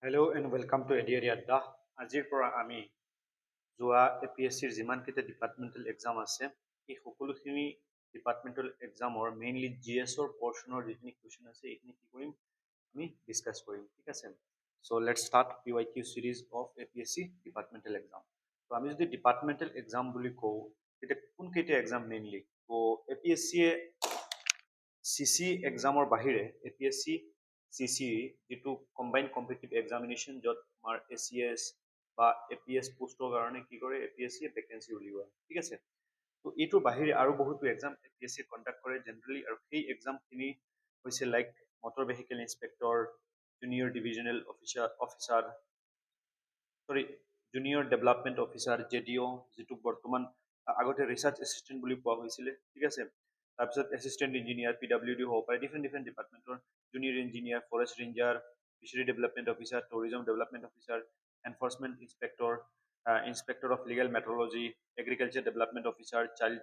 Hello and welcome to Ediariada. আজিৰ পৰা আমি যোৱা APSC যিমানকেইটা ডিপাৰ্টমেণ্টেল এক্সাম আছে এই সকলোখিনি ডিপাৰ্টমেণ্টেল এক্সামৰ মেইনলি GSৰ পৰ্চনৰ যিখিনি কুৱেশ্যন আছে এইখিনি কি কৰিম আমি ডিছকাছ কৰিম ঠিক আছে so' let's start PYQ series of APSC departmental exam তো আমি যদি ডিপাৰ্টমেণ্টেল এক্সাম বুলি কওঁ তেতিয়া কোনকেইটা এক্সাম মেইনলি তো APSCয়ে CC এক্সামৰ বাহিৰে APSC CC যিটো কম্বাইণ্ড কম্পিটিটিভ এক্সামিনেশ্যন য'ত আমাৰ ACS বা APS পোষ্টৰ কাৰণে কি কৰে APSCয়ে ভেকেঞ্চি উলিওৱা ঠিক আছে তো এইটোৰ বাহিৰে আৰু বহুতো এক্সাম APSCয়ে কণ্ডাক্ট কৰে জেনেৰেলি আৰু সেই এক্সামখিনি হৈছে like motor vehicle inspector junior divisional officer সৰি জুনিয়ৰ ডেভেলপমেণ্ট অফিচাৰ JDO যিটো বৰ্তমান আগতে ৰিচাৰ্চ এছিষ্টেণ্ট বুলি কোৱা হৈছিলে ঠিক আছে তাৰপিছত এছিষ্টেণ্ট ইঞ্জিনিয়াৰ PWD হ'ব পাৰে ডিফাৰেণ্ট ডিপাৰ্টমেণ্টৰ junior engineer forest ranger fishery development officer tourism development officer enforcement inspector inspector of legal metrology agriculture development officer child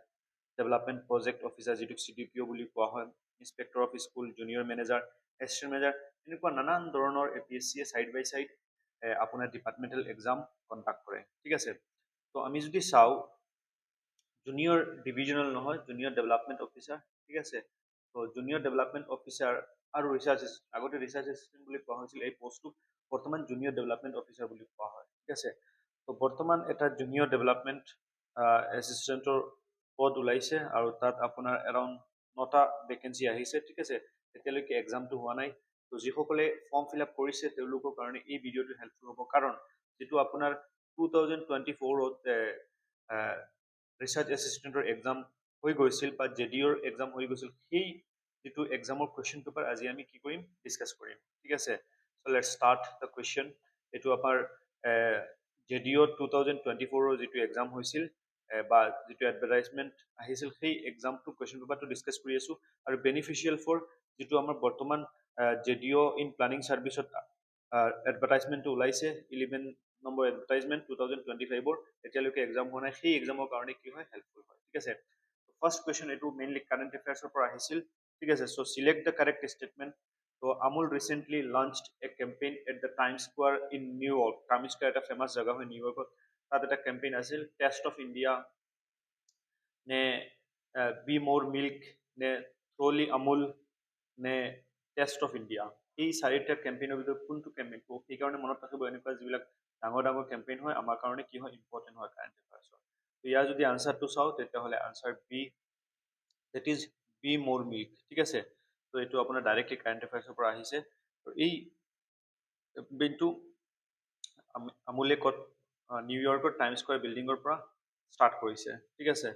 development project officer যিটোক CDPO বুলি কোৱা হয় inspector of school junior manager assistant manager এনেকুৱা নানান ধৰণৰ APSCয়ে side by side আপোনাৰ departmental exam conduct কৰে ঠিক আছে তো আমি যদি চাওঁ জুনিয়ৰ ডিভিজনেল নহয় জুনিয়ৰ ডেভেলপমেণ্ট অফিচাৰ ঠিক আছে তো জুনিয়ৰ ডেভেলপমেণ্ট অফিচাৰ আৰু ৰিচাৰ্চ আগতে ৰিচাৰ্চ এছিষ্টেণ্ট বুলি কোৱা হৈছিল এই পষ্টটোক বৰ্তমান জুনিয়ৰ ডেভেলপমেণ্ট অফিচাৰ বুলি কোৱা হয় ঠিক আছে তো বৰ্তমান এটা জুনিয়ৰ ডেভেলপমেণ্ট এছিষ্টেণ্টৰ পদ ওলাইছে আৰু তাত আপোনাৰ এৰাউণ্ড 9টা ভেকেঞ্চি আহিছে ঠিক আছে এতিয়ালৈকে এক্সামটো হোৱা নাই তো যিসকলে ফৰ্ম ফিল আপ কৰিছে তেওঁলোকৰ কাৰণে এই ভিডিঅ'টো হেল্পফুল হ'ব কাৰণ যিটো আপোনাৰ 2024ত ৰিচাৰ্চ এছিষ্টেণ্টৰ এক্সাম হৈ গৈছিল বা JDOৰ এক্সাম হৈ গৈছিল সেই যিটো এক্সামৰ কুৱেশ্যন পেপাৰ আজি আমি কি কৰিম ডিছকাছ কৰিম ঠিক আছে so' let's start the question এইটো আমাৰ JDO 2024ৰ যিটো এক্সাম হৈছিল বা যিটো এডভাৰটাইজমেণ্ট আহিছিল সেই এক্সামটো কুৱেশ্যন পেপাৰটো ডিছকাছ কৰি আছোঁ আৰু বেনিফিচিয়েল ফৰ যিটো আমাৰ বৰ্তমান JDO ইন প্লানিং ছাৰ্ভিচত এডভাৰটাইজমেণ্টটো ওলাইছে 11 নম্বৰ এডভাৰটাইজমেণ্ট 2025ৰ এতিয়ালৈকে এক্সাম হোৱা নাই সেই এক্সামৰ কাৰণে কি হয় হেল্পফুল হয় ঠিক আছে ফাৰ্ষ্ট কুৱেশ্যন এইটো মেইনলি কাৰেণ্ট এফেয়াৰ্ছৰ পৰা আহিছিল ঠিক আছে চ' চিলেক্ট দ্য কাৰেক্ট ষ্টেটমেণ্ট তো Amul recently launched A campaign at the time square in New York time square এটা ফেমাছ জেগা হয় নিউয়ৰ্কত তাত এটা কেম্পেইন আছিল টেষ্ট অফ ইণ্ডিয়া নে বি মোৰ মিল্ক নে ট্ৰলি আমুল নে টেষ্ট অফ ইণ্ডিয়া এই চাৰিটা কেম্পেইনৰ ভিতৰত কোনটো কেম্পেইন সেইকাৰণে মনত ৰাখিব এনেকুৱা যিবিলাক ডাঙৰ ডাঙৰ কেম্পেইন হয় আমাৰ কাৰণে কি হয় ইম্পৰ্টেণ্ট হয় কাৰেণ্ট এফেয়াৰ্ছৰ ইয়াৰ যদি আনচাৰটো চাওঁ তেতিয়াহ'লে answer B that is B more milk ঠিক আছে তো এইটো আপোনাৰ ডাইৰেক্টলি কাৰেণ্ট এফেয়াৰ্ছৰ পৰা আহিছে তো এই কেম্পেইনটো আমুলে ক'ত নিউয়ৰ্কৰ টাইম স্কোৱাৰ বিল্ডিঙৰ পৰা ষ্টাৰ্ট কৰিছে ঠিক আছে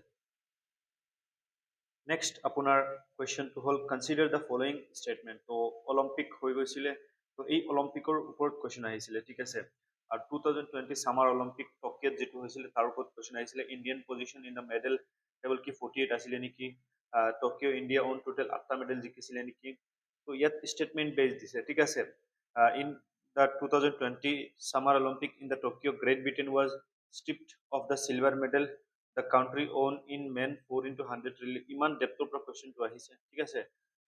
নেক্সট আপোনাৰ কুৱেশ্যনটো হ'ল কনচিডাৰ দ্য ফলোয়িং ষ্টেটমেণ্ট তো অলিম্পিক হৈ গৈছিলে তো এই অলিম্পিকৰ ওপৰত কুৱেশ্যন আহিছিলে ঠিক আছে আৰু 2020 ছামাৰ অলিম্পিক টকিঅ'ত যিটো হৈছিলে তাৰ ওপৰত কুৱেশ্যন আহিছিলে Indian position in the medal table কি 48 আছিলে নেকি টকিঅ' ইণ্ডিয়া অন টোটেল 8টা মেডেল জিকিছিলে নেকি তো ইয়াত ষ্টেটমেণ্ট বেছ দিছে ঠিক আছে in the 2020 summer Olympic in the Tokyo' Great Britain was stripped of the silver medal the country own in men 4x100 relay ইমান ডেপথৰ পৰা কুৱেশ্যনটো আহিছে ঠিক আছে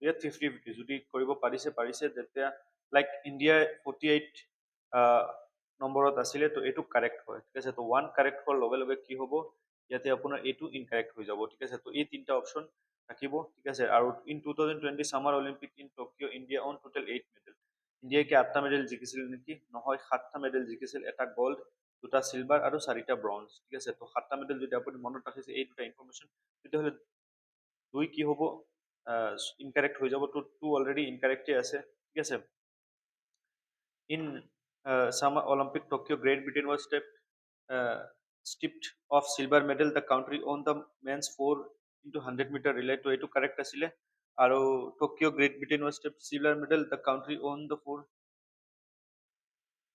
ইয়াত 50-50 যদি কৰিব পাৰিছে তেতিয়া লাইক ইণ্ডিয়া 48 নম্বৰত আছিলে তো এইটো কাৰেক্ট হয় ঠিক আছে তো ওৱান কাৰেক্ট হোৱাৰ লগে লগে কি হ'ব ইয়াতে আপোনাৰ এইটো ইনকাৰেক্ট হৈ যাব ঠিক আছে তো এই তিনিটা অপশ্যন থাকিব ঠিক আছে আৰু in 2020 summer Olympic in Tokyo' India on total 8 medal ইণ্ডিয়াই কি 8টা মেডেল জিকিছিল নেকি নহয় 7টা মেডেল জিকিছিল এটা গ'ল্ড 2টা চিলভাৰ আৰু 4টা ব্ৰঞ্জ ঠিক আছে তো 7টা মেডেল যদি আপুনি মনত ৰাখিছে এই দুটা ইনফৰমেশ্যন তেতিয়াহ'লে 2 কি হ'ব ইনকাৰেক্ট হৈ যাব তো 2 অলৰেডি ইনকাৰেক্টে আছে ঠিক আছে in summer Olympic Tokyo' Great Britain was stripped of silver medal the country on the men's 4x100 meter relay তো এইটো কাৰেক্ট আছিলে আৰু Tokyo' Great Britain was stripped silver medal the country on the 4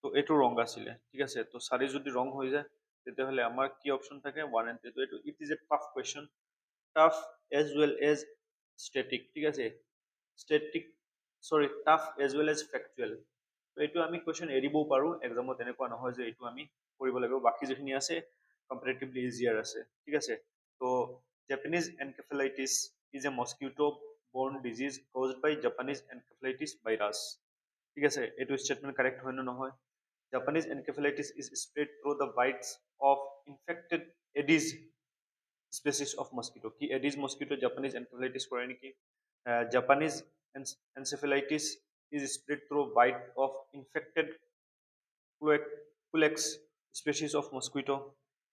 তো এইটো ৰং আছিলে ঠিক আছে তো চাৰি যদি ৰং হৈ যায় তেতিয়াহ'লে আমাৰ কি অপশ্যন থাকে 1 and 2 তো এইটো it is a tough question tough as well as static ঠিক আছে static sorry tough as well as factual তো এইটো আমি কুৱেশ্যন এৰিবও পাৰোঁ এক্সামত এনেকুৱা নহয় যে এইটো আমি কৰিব লাগিব বাকী যিখিনি আছে কম্পেৰেটিভলি ইজিয়াৰ আছে ঠিক আছে তো Japanese encephalitis is a mosquito borne disease caused by Japanese encephalitis virus ঠিক আছে, এইটো স্টেটমেন্ট কারেক্ট হয় না নহয়? Japanese encephalitis is spread through the bites of infected Aedes species of mosquito. কি Aedes mosquito Japanese encephalitis করে নাকি? Japanese encephalitis is spread through bite of infected Culex species of mosquito.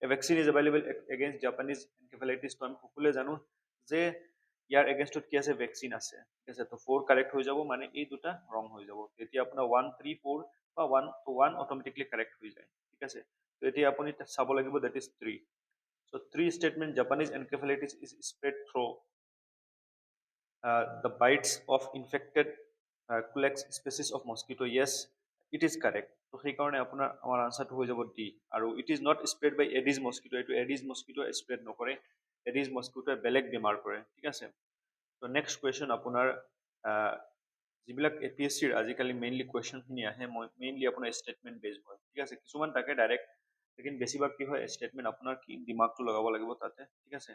A vaccine is available against Japanese encephalitis. তো আমি সকলোৱে জানো যে ইয়াৰ এগেইনষ্টত কি আছে, ভেকচিন আছে। ঠিক আছে, তো 4 কাৰেক্ট হৈ যাব, মানে এই দুটা ৰং হৈ যাব। এতিয়া আপোনাৰ 1 3 4 বা 1 তো 1 অটোমেটিকলি কারেক্ট হৈ যায়। ঠিক আছে, তো এতিয়া আপুনি চাব লাগিব, that is 3. So 3 statement, Japanese encephalitis is spread through the bites of infected Culex species of mosquito. Yes, it is correct. So সেইকাৰণে আপোনাৰ আমাৰ আনসাৰটো হৈ যাব ডি। আৰু it is not spread by Aedes mosquito, এইটো Aedes mosquito স্প্ৰেড নকৰে, Aedes mosquito বেলেগ বেমাৰ কৰে। ঠিক আছে, তো নেক্সট কুৱেশ্যন আপোনাৰ যিবিলাক APSCৰ আজিকালি মেইনলি কুৱেশ্যনখিনি আহে, মই মেইনলি আপোনাৰ ষ্টেটমেণ্ট বেছ হয়। ঠিক আছে, কিছুমান তাকে ডাইৰেক্ট, লেকিন বেছিভাগ কি হয়, ষ্টেটমেণ্ট আপোনাৰ কি দিমাগটো লগাব লাগিব তাতে। ঠিক আছে,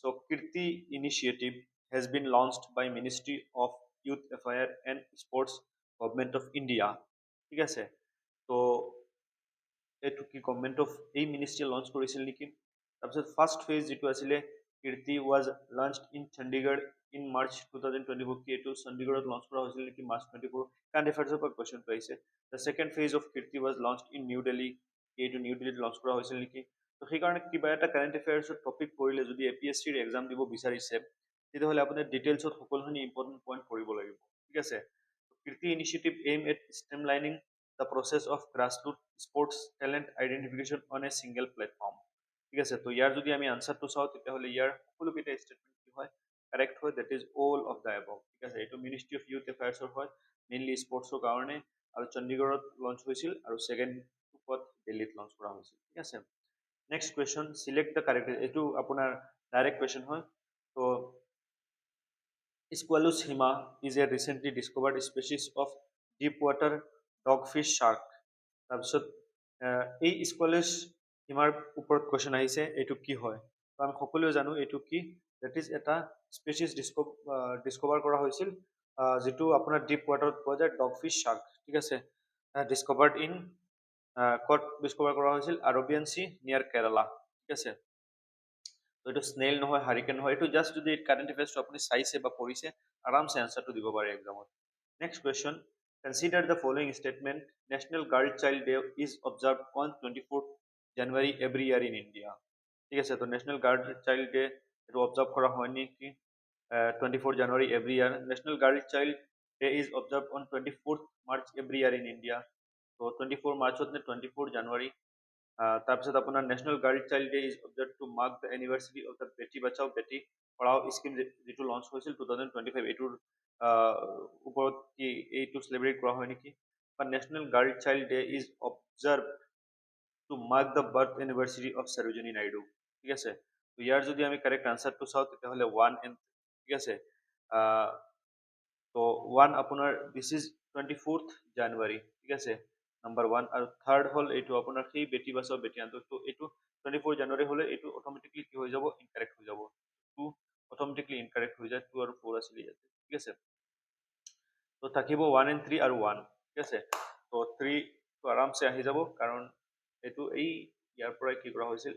চ' কীৰ্তি initiative has been launched by Ministry of Youth Affairs and Sports, Government of India. ঠিক আছে, তো এইটো কি গভৰ্ণমেণ্ট অফ এই মিনিষ্ট্ৰীয়ে লঞ্চ কৰিছিল নেকি? তাৰপিছত ফাৰ্ষ্ট ফেজ যিটো আছিলে Kirti was launched in Chandigarh in March 2024, কি এইটো চণ্ডীগড়ত লঞ্চ কৰা হৈছিল নেকি মাৰ্চ 24? কাৰেণ্ট এফেয়াৰ্ছৰ পৰা কুৱেশ্যনটো আহিছে। The second phase of Kirti was launched in new Delhi, এইটো নিউ দিল্লীত লঞ্চ কৰা হৈছিল নেকি? তো সেইকাৰণে কিবা এটা কাৰেণ্ট এফেয়াৰ্ছৰ টপিক পঢ়িলে যদি APSCৰ এক্সাম দিব বিচাৰিছে, তেতিয়াহ'লে আপুনি ডিটেইলছত সকলোখিনি ইম্পৰ্টেণ্ট পইণ্ট পঢ়িব লাগিব। ঠিক আছে, Kirti initiative aim at streamlining the process of grassroots sports talent identification on a single platform. ঠিক আছে, তো ইয়াৰ যদি আমি আনসাৰটো চাওঁ, তেতিয়াহ'লে ইয়াৰ সকলোকেইটা ষ্টেটমেণ্ট কি হয়, কাৰেক্ট হয়, that is all of the above. ঠিক আছে, এইটো মিনিষ্ট্ৰী অফ ইউথ এফেয়াৰ্ছৰ হয়, মেইনলি স্পৰ্টছৰ কাৰণে, আৰু চণ্ডীগড়ত লঞ্চ হৈছিল, আৰু ছেকেণ্ড টুপত দিল্লীত লঞ্চ কৰা হৈছিল। ঠিক আছে, next question, select the correct, এইটো আপোনাৰ ডাইৰেক্ট কুৱেশ্যন হয়। তো Squalus hima is a recently discovered species of deep water dogfish shark. তাৰপিছত এই স্কুৱালিছ হিমাৰ ওপৰত কুৱেশ্যন আহিছে, এইটো কি হয়? তো আমি সকলোৱে জানো এইটো কি, ডেট ইজ এটা স্পেচিছ ডিস্কভাৰ কৰা হৈছিল, যিটো আপোনাৰ ডিপ ৱাটাৰত পোৱা যায়, ডগফিছ শাৰ্ক। ঠিক আছে, ডিস্কভাৰ্ড ইন ক'ত ডিস্কভাৰ কৰা হৈছিল? আৰবিয়ান চি নিয়াৰ কেৰালা। ঠিক আছে, তো এইটো স্নেল নহয়, হাৰিকেন নহয়, এইটো জাষ্ট যদি কাৰেণ্ট এফেয়াৰ্ছটো আপুনি চাইছে বা পঢ়িছে, আৰামছে এনচাৰটো দিব পাৰে এক্সামত। Next question, consider the following statement, national girl child day is observe on 24 January every year in India. ঠিক আছে, তো নেশ্যনেল গাৰ্ল চাইল্ড ডে এইটো অবজাৰ্ভ কৰা হয় নেকি 24 January every year? National girl child day is observe on 24 March every year in India. তো 24 মাৰ্চত নে 24 জানুৱাৰী? তাৰপিছত আপোনাৰ national girl child day is observe to mark the anniversary of the Beti Bachao Beti Padhao scheme, যিটো লঞ্চ হৈছিল 2025, এইটোৰ ওপৰত কি এইটো চেলিব্ৰেট কৰা হয় নেকি? বা national girl child day is observe to mark the birth anniversary of Sarojini Naidu. ঠিক আছে, তো ইয়াৰ যদি আমি কাৰেক্ট আনসাৰটো চাওঁ, তেতিয়াহ'লে 1 এণ্ড, ঠিক আছে, তো 1 আপোনাৰ দিছ ইজ 24 জানুৱাৰী। ঠিক আছে, নাম্বাৰ 1, আৰু থাৰ্ড হ'ল এইটো আপোনাৰ সেই বেটি বাচাও বেটি আন্দোলন, তো এইটো 24 জানুৱাৰী হ'লে এইটো অট'মেটিকলি কি হৈ যাব, ইনকাৰেক্ট হৈ যাব। 2 অট'মেটিকলি ইনকাৰেক্ট হৈ যায়, 2 আৰু 4 আছিলে ইয়াতে। ঠিক আছে, তো থাকিব 1 এণ্ড 3 আৰু 1। ঠিক আছে, তো 3 টো আৰামছে আহি যাব, কাৰণ এইটো এই ইয়াৰ পৰাই কি কৰা হৈছিল,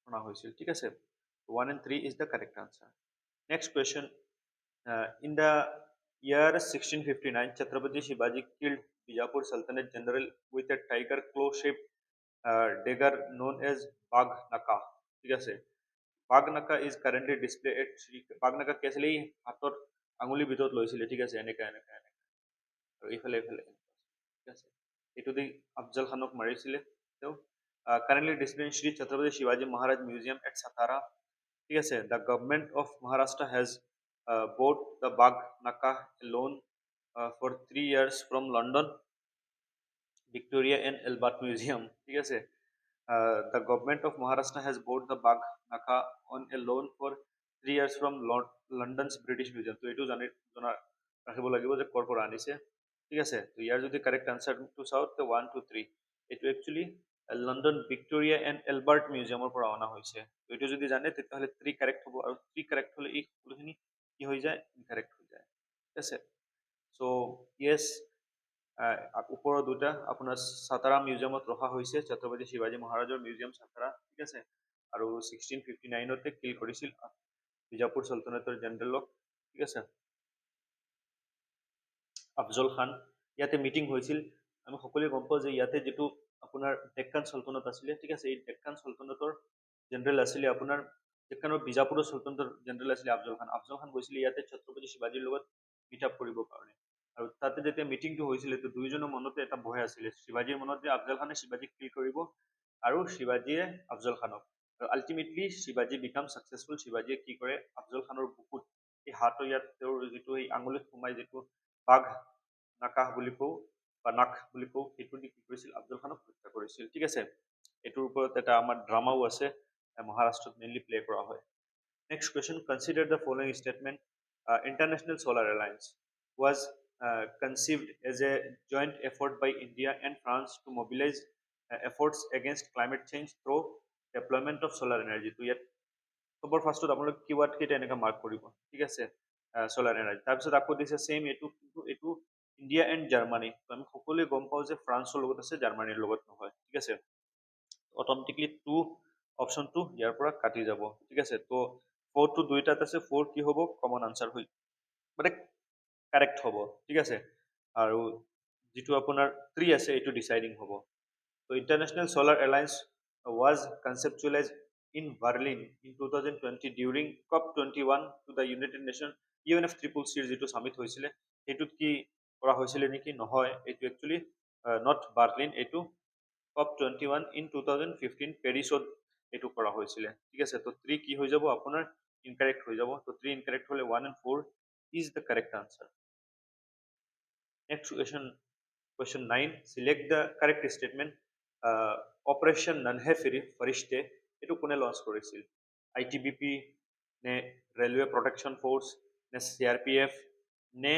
শুনা হৈছিল। ঠিক আছে, 1 and 3 is the correct answer. Next question, in the year 1659, Chhatrapati Shivaji killed Bijapur Sultanate general with a tiger claw shaped dagger known as Bagh Naka. ঠিক আছে, Bagh Naka is currently displayed at Sri Bagh Naka কি আছিলে, এই হাতৰ আঙুলিৰ ভিতৰত লৈছিলে। ঠিক আছে, এনেকা এনেকা এনেকা, আৰু এইফালে এইফালে। ঠিক আছে, এইটো দি আফজল খানক মাৰিছিলে তেওঁ। কাৰেণ্টলি ডিসপ্লেইং শ্ৰী ছত্ৰপতি শিৱাজী মহাৰাজ মিউজিয়াম এট সাতাৰা। ঠিক আছে, the government of Maharashtra has bought the Bagh Naka loan for 3 years from London, Victoria and Albert Museum. ঠিক আছে, the government of Maharashtra has bought the Bagh Naka on a loan for 3 years from London's British Museum. তো এইটো জনা ৰাখিব লাগিব যে ক'ৰ পৰা আনিছে। ঠিক আছে, তো ইয়াৰ যদি কাৰেক্ট আনসাৰটো চাওঁ, তো 1 2 3, এইটো actually London Victoria and Albert মিউজিয়ামৰ পৰা অনা হৈছে। তো এইটো যদি জানে, তেতিয়াহ'লে 3 কাৰেক্ট হ'ব, আৰু 3 কাৰেক্ট হ'লে এই সকলোখিনি কি হৈ যায়, ইনকাৰেক্ট হৈ যায়। ঠিক আছে, চ' য়েছ, ওপৰৰ দুটা আপোনাৰ সাতাৰা মিউজিয়ামত ৰখা হৈছে, ছত্ৰপতি শিৱাজী মহাৰাজৰ মিউজিয়াম সাতাৰা, ঠিক আছে। আৰু 1659 কিল কৰিছিল বিজাপুৰ চলতনতৰ জেনেৰেলক, ঠিক আছে। আফজল খান, ইয়াতে মিটিং হৈছিল। আমি সকলোৱে গম পাওঁ যে ইয়াতে যিটো আপোনাৰ ডেক্কান চলতনত আছিলে, ঠিক আছে, এই ডেক্কান চলতনতৰ জেনেৰেল আছিলে আপোনাৰ ডেক্কানৰ বিজাপুৰৰ চলতনতৰ জেনেৰেল আছিলে আফজল খান। আফজল খান গৈছিলে ইয়াতে ছত্ৰপতি শিৱাজীৰ লগত মিট আপ কৰিবৰ কাৰণে। আৰু তাতে যেতিয়া মিটিংটো হৈছিলে তো দুয়োজনৰ মনতে এটা ভয় আছিলে, শিৱাজীৰ মনত যে আফজল খানে শিৱাজীক কিল কৰিব আৰু শিৱাজীয়ে আফজল খানক। আৰু আল্টিমেটলি শিৱাজী বিকাম ছাকচেছফুল। শিৱাজীয়ে কি কৰে, আফজল খানৰ বুকুত এই হাতৰ ইয়াত তেওঁৰ যিটো এই আঙুলিত সোমাই যিটো বাঘ নাকাহ বুলি কওঁ বা নাক বুলি কওঁ, সেইটো দি কি কৰিছিল, আফজল খানক হত্যা কৰিছিল, ঠিক আছে। এইটোৰ ওপৰত এটা আমাৰ ড্ৰামাও আছে, মহাৰাষ্ট্ৰত মেইনলি প্লে কৰা হয়। Next question, consider the following statement. International solar alliance was conceived as a joint effort by India and France to mobilize efforts against climate change through deployment of solar energy. তো ইয়াত সবৰ ফাৰ্ষ্টত আপোনালোক কিৱাৰ্ড কেইটা এনেকৈ mark কৰিব, ঠিক আছে, সোলাৰ এনাৰ্জি। তাৰপিছত আকৌ দিছে ছেইম এইটো ইণ্ডিয়া এণ্ড জাৰ্মানী। তো আমি সকলোৱে গম পাওঁ যে ফ্ৰান্সৰ লগত আছে, জাৰ্মানীৰ লগত নহয়, ঠিক আছে। অট'মেটিকলি অপশ্যনটো ইয়াৰ পৰা কাটি যাব, ঠিক আছে। তো ফ'ৰটো দুইটাত আছে, ফ'ৰ কি হ'ব, কমন আনচাৰ হৈ মানে কাৰেক্ট হ'ব, ঠিক আছে। আৰু যিটো আপোনাৰ 3 আছে এইটো ডিচাইডিং হ'ব। তো international solar alliance was conceptualized in Berlin in 2020 during COP21 to the United Nations UNFCCC যিটো সামিট হৈছিলে, সেইটোত কি কৰা হৈছিলে নেকি, নহয়, এইটো একচুৱেলি নট বাৰ্লিন, এইটো COP21 in 2015 পেৰিছত এইটো কৰা হৈছিলে, ঠিক আছে। তো 3 কি হৈ যাব আপোনাৰ ইনকাৰেক্ট হৈ যাব। তো 3 ইনকাৰেক্ট হ'লে 1 and 4 is the correct answer. Next question 9, select the correct statement. Operation Nanhe Farishte এইটো কোনে লঞ্চ কৰিছিল, ITBP নে ৰেলৱে প্ৰটেকশ্যন ফ'ৰ্চ নে CRPF নে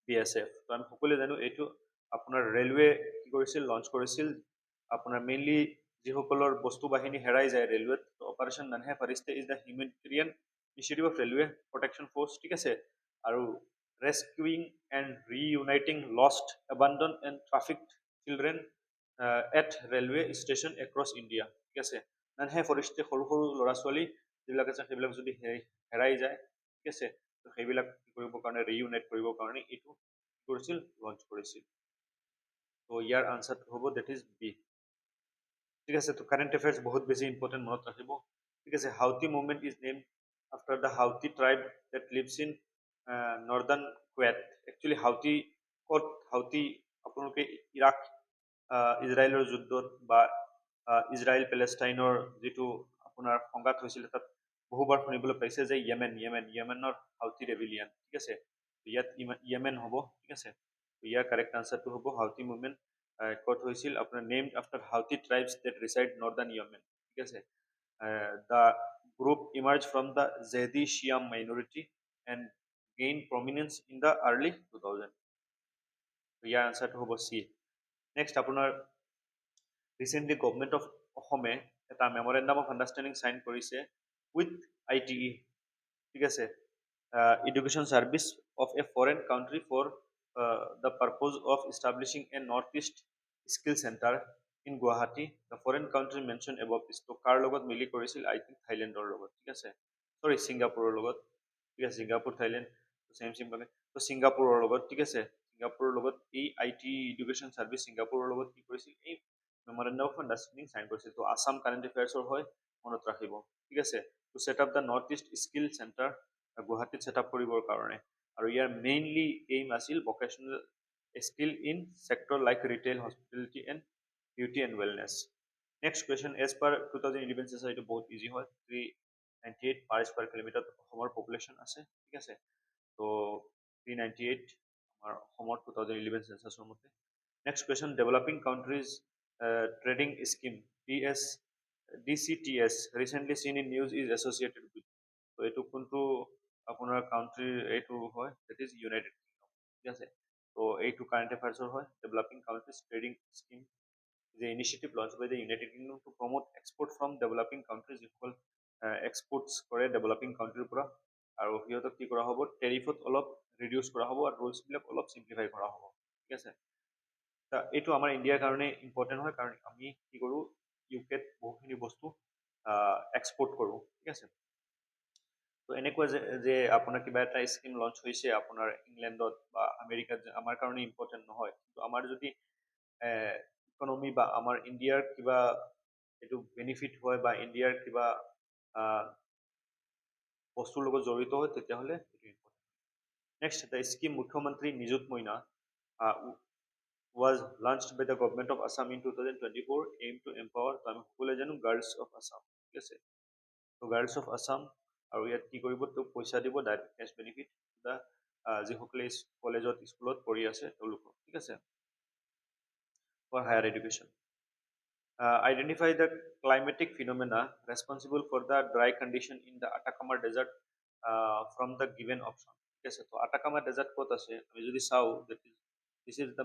BSF। তো আমি সকলোৱে জানো এইটো আপোনাৰ ৰেলৱে কি কৰিছিল, লঞ্চ কৰিছিল। আপোনাৰ মেইনলি যিসকলৰ বস্তু বাহিনী হেৰাই যায় ৰেলৱেত, operation Nanhe Farishte is the humanitarian initiative of railway protection force, ঠিক আছে। আৰু rescuing and reuniting lost, abandoned and trafficked children at railway station across India, ঠিক আছে। ননহে ফৰিষ্টে সৰু সৰু ল'ৰা ছোৱালী যিবিলাক আছে সেইবিলাক যদি হেৰাই যায়, ঠিক আছে, তো সেইবিলাক কৰিবৰ কাৰণে ৰিইউনাইট কৰিবৰ কাৰণে এইটো কৰিছিল, লঞ্চ কৰিছিল। তো ইয়াৰ আনচাৰটো হ'ব ডেট ইজ বি, ঠিক আছে। তো কাৰেণ্ট এফেয়াৰ্ছ বহুত বেছি ইম্পৰ্টেণ্ট, মনত ৰাখিব, ঠিক আছে। Houthi movement is name after the Houthi tribe that lives in northern Kuwait. Actually Houthi ক'ত, হাউতি আপোনালোকে ইৰাক ইজৰাইলৰ যুদ্ধত বা ইজৰাইল পেলেষ্টাইনৰ যিটো আপোনাৰ সংঘাত হৈছিলে তাত বহুবাৰ শুনিবলৈ পাইছে যে য়েমেনৰ হাউতি ৰেভিলিয়ান, ঠিক আছে। ইয়াত য়েমেন হ'ব, ঠিক আছে। ইয়াৰ কাৰেক্ট আনচাৰটো হ'ব হাউতি মুভমেণ্ট ক'ত হৈছিল, আপোনাৰ named after Houthi tribes that reside northern Yemen, ঠিক আছে। The group emerge from the Zaidi Shia minority and gained prominence in the early 2000. ইয়াৰ আনচাৰটো হ'ব চি। নেক্সট আপোনাৰ ৰিচেণ্টলি গভৰ্ণমেণ্ট অফ অসমে এটা মেমৰেণ্ডাম অফ আণ্ডাৰষ্টেণ্ডিং চাইন কৰিছে with ITE, ঠিক আছে, education service of a foreign country for the purpose of establishing a north east skill centre in Guwahati. The foreign country mention above is. তো কাৰ লগত মিলি কৰিছিল, আই think থাইলেণ্ডৰ লগত, ঠিক আছে, চৰি ছিংগাপুৰৰ লগত, ঠিক আছে, ছিংগাপুৰ থাইলেণ্ড ছেম মানে। তো ছিংগাপুৰৰ লগত, ঠিক আছে, ছিংগাপুৰৰ লগত এই ITE এডুকেশ্যন ছাৰ্ভিচ ছিংগাপুৰৰ লগত কি কৰিছিল, এই মেমৰেণ্ডাম অফ আণ্ডাৰষ্টেণ্ডিং চাইন কৰিছিল। তো আছাম কাৰেণ্ট এফেয়াৰ্ছৰ হয়, মনত ৰাখিব, ঠিক আছে। To set up the north east skill centre গুৱাহাটীত ছেট আপ কৰিবৰ কাৰণে। আৰু ইয়াৰ মেইনলি এইম আছিল vocational skill in sector like retail, hospitality and beauty and wellness. Next question, as per 2011 census, এইটো বহুত ইজি হয়, 398 পাৰ স্কুৱাৰ কিলোমিটাৰ অসমৰ পপুলেশ্যন আছে, ঠিক আছে। তো 398 আমাৰ অসমৰ 2011 চেঞ্চাছৰ মতে। Next question, developing countries trading scheme DCTS recently seen in news is associated with. তো এইটো কোনটো আপোনাৰ কাউণ্ট্ৰিৰ এইটো হয়, দেট ইজ ইউনাইটেড কিংডম, ঠিক আছে। তো এইটো কাৰেণ্ট এফেয়াৰ্ছৰ হয়, ডেভেলপিং কাউণ্ট্ৰিজ ট্ৰেডিং স্কিম যে initiative launch by the United Kingdom to promote export from developing countries, যিসকল এক্সপৰ্টছ কৰে ডেভেলপিং কাউণ্ট্ৰিৰ পৰা। আৰু সিহঁতক কি কৰা হ'ব, টেৰিফত অলপ ৰিডিউচ কৰা হ'ব আৰু ৰুলছবিলাক অলপ চিম্প্লিফাই কৰা হ'ব, ঠিক আছে। এইটো আমাৰ ইণ্ডিয়াৰ কাৰণে ইম্পৰ্টেণ্ট হয়, কাৰণ আমি কি কৰোঁ, ইউকেত বহুখিনি বস্তু এক্সপৰ্ট কৰোঁ, ঠিক আছে। তো এনেকুৱা যে আপোনাৰ কিবা এটা স্কিম লঞ্চ হৈছে আপোনাৰ ইংলেণ্ডত বা আমেৰিকাত, যে আমাৰ কাৰণে ইম্পৰ্টেণ্ট নহয়, কিন্তু আমাৰ যদি ইকনমি বা আমাৰ ইণ্ডিয়াৰ কিবা এইটো বেনিফিট হয় বা ইণ্ডিয়াৰ কিবা বস্তুৰ লগত জড়িত হয়, তেতিয়াহ'লে এইটো ইম্পৰ্টেণ্ট। নেক্সট, দ্য স্কিম মুখ্যমন্ত্ৰী নিযুত মইনা was launched by the government of Assam in 2024, aimed to empower, তো আমি সকলোৱে জানো গাৰ্লছ অফ আছাম, ঠিক আছে। তো গাৰ্লছ অফ আছাম, আৰু ইয়াত কি কৰিব, তো পইচা দিব ডাইৰেক্ট কেছ বেনিফিট দা যিসকলে কলেজত স্কুলত পঢ়ি আছে তেওঁলোকক, ঠিক আছে, for higher education. Identify the climatic phenomena responsible for the dry condition in the Atacama Desert from the given option, ঠিক আছে। তো আটাকামা ডেজার্ট ক'ত আছে, আমি যদি চাওঁ, দিস ইজ দ্য,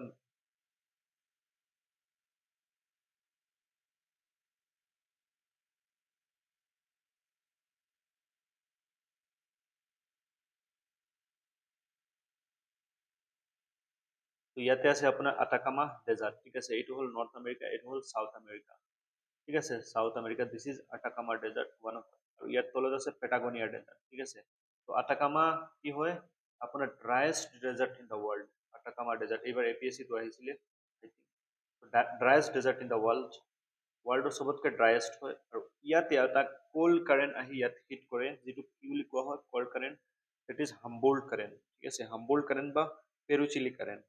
তো ইয়াতে আছে আপোনাৰ আটাকামা ডেজাৰ্ট, ঠিক আছে। এইটো হ'ল নৰ্থ আমেৰিকা, এইটো হ'ল চাউথ আমেৰিকা, ঠিক আছে। South America, this is Atacama desert one of, আৰু ইয়াত তলত আছে পেটাগনিয়াৰ ডেজাৰ্ট, ঠিক আছে। তো আটাকামা কি হয়, আপোনাৰ driest desert in the world, Atacama desert. এইবাৰ APSC টো আহিছিলে, driest desert in the world, ৱৰ্ল্ডৰ চবতকৈ ড্ৰায়েষ্ট হয়। আৰু ইয়াতে এটা কোল্ড কাৰেণ্ট আহি ইয়াত হিট কৰে, যিটো কি বুলি কোৱা হয়, cold current, that is Humboldt current, ঠিক আছে। হাম্বোল্ড কাৰেণ্ট বা পেৰুচিলি কাৰেণ্ট,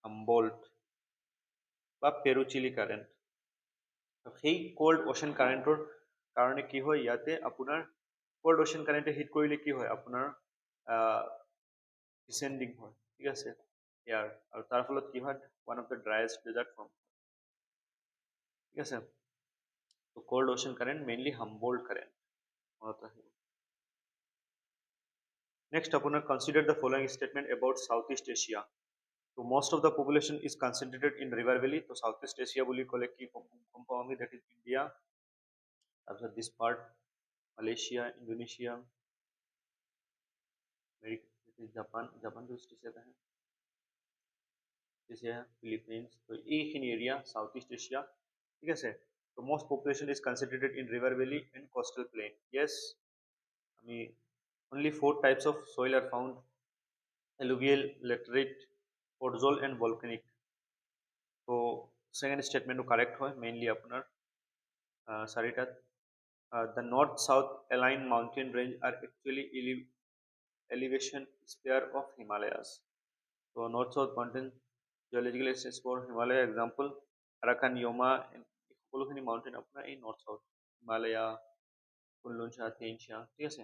হাম্বোল্ড বা পেৰুচিলি কাৰেণ্ট। সেই কোল্ড অ'চেন কাৰেণ্টৰ কাৰণে কি হয়, ইয়াতে আপোনাৰ কোল্ড অ'চেন কাৰেণ্টে হিট কৰিলে কি হয়, আপোনাৰ ডিচেণ্ডিং হয়, ঠিক আছে, ইয়াৰ, আৰু তাৰ ফলত কি হয়, one of the driest desert form, ঠিক আছে। তো cold ocean current mainly Humboldt current, মনত ৰাখিব। নেক্সট আপোনাৰ consider the following statement about south east Asia. তো most of the population is concentrated in river valley, তো সাউথ ইষ্ট এছিয়া বুলি ক'লে কি গম পাওঁ আমি, that is ইণ্ডিয়া, তাৰপিছত this part Malaysia, Indonesia, Japan, জাপানটো ইষ্ট এছিয়াত আহে, এছিয়া, ফিলিপিনছ, তো এইখিনি এৰিয়া সাউথ ইষ্ট এছিয়া, ঠিক আছে। তো most population is concentrated in river valley and coastal plain. Yes, আমি only 4 types of soil are found: alluvial, laterite, podzol and volcanic. তো সেকেন্ড স্টেটমেন্টটো কারেক্ট হয়, মেইনলি আপোনাৰ চাৰিটাত। The north-south aligned mountain range are actually elevation sphere of Himalayas. So north-south mountain geological access for Himalaya example Arakan, Yoma, সকলোখিনি mountain আপোনাৰ এই north-south, Himalaya, Kunlun Sha, Tien Sha, ঠিক আছে।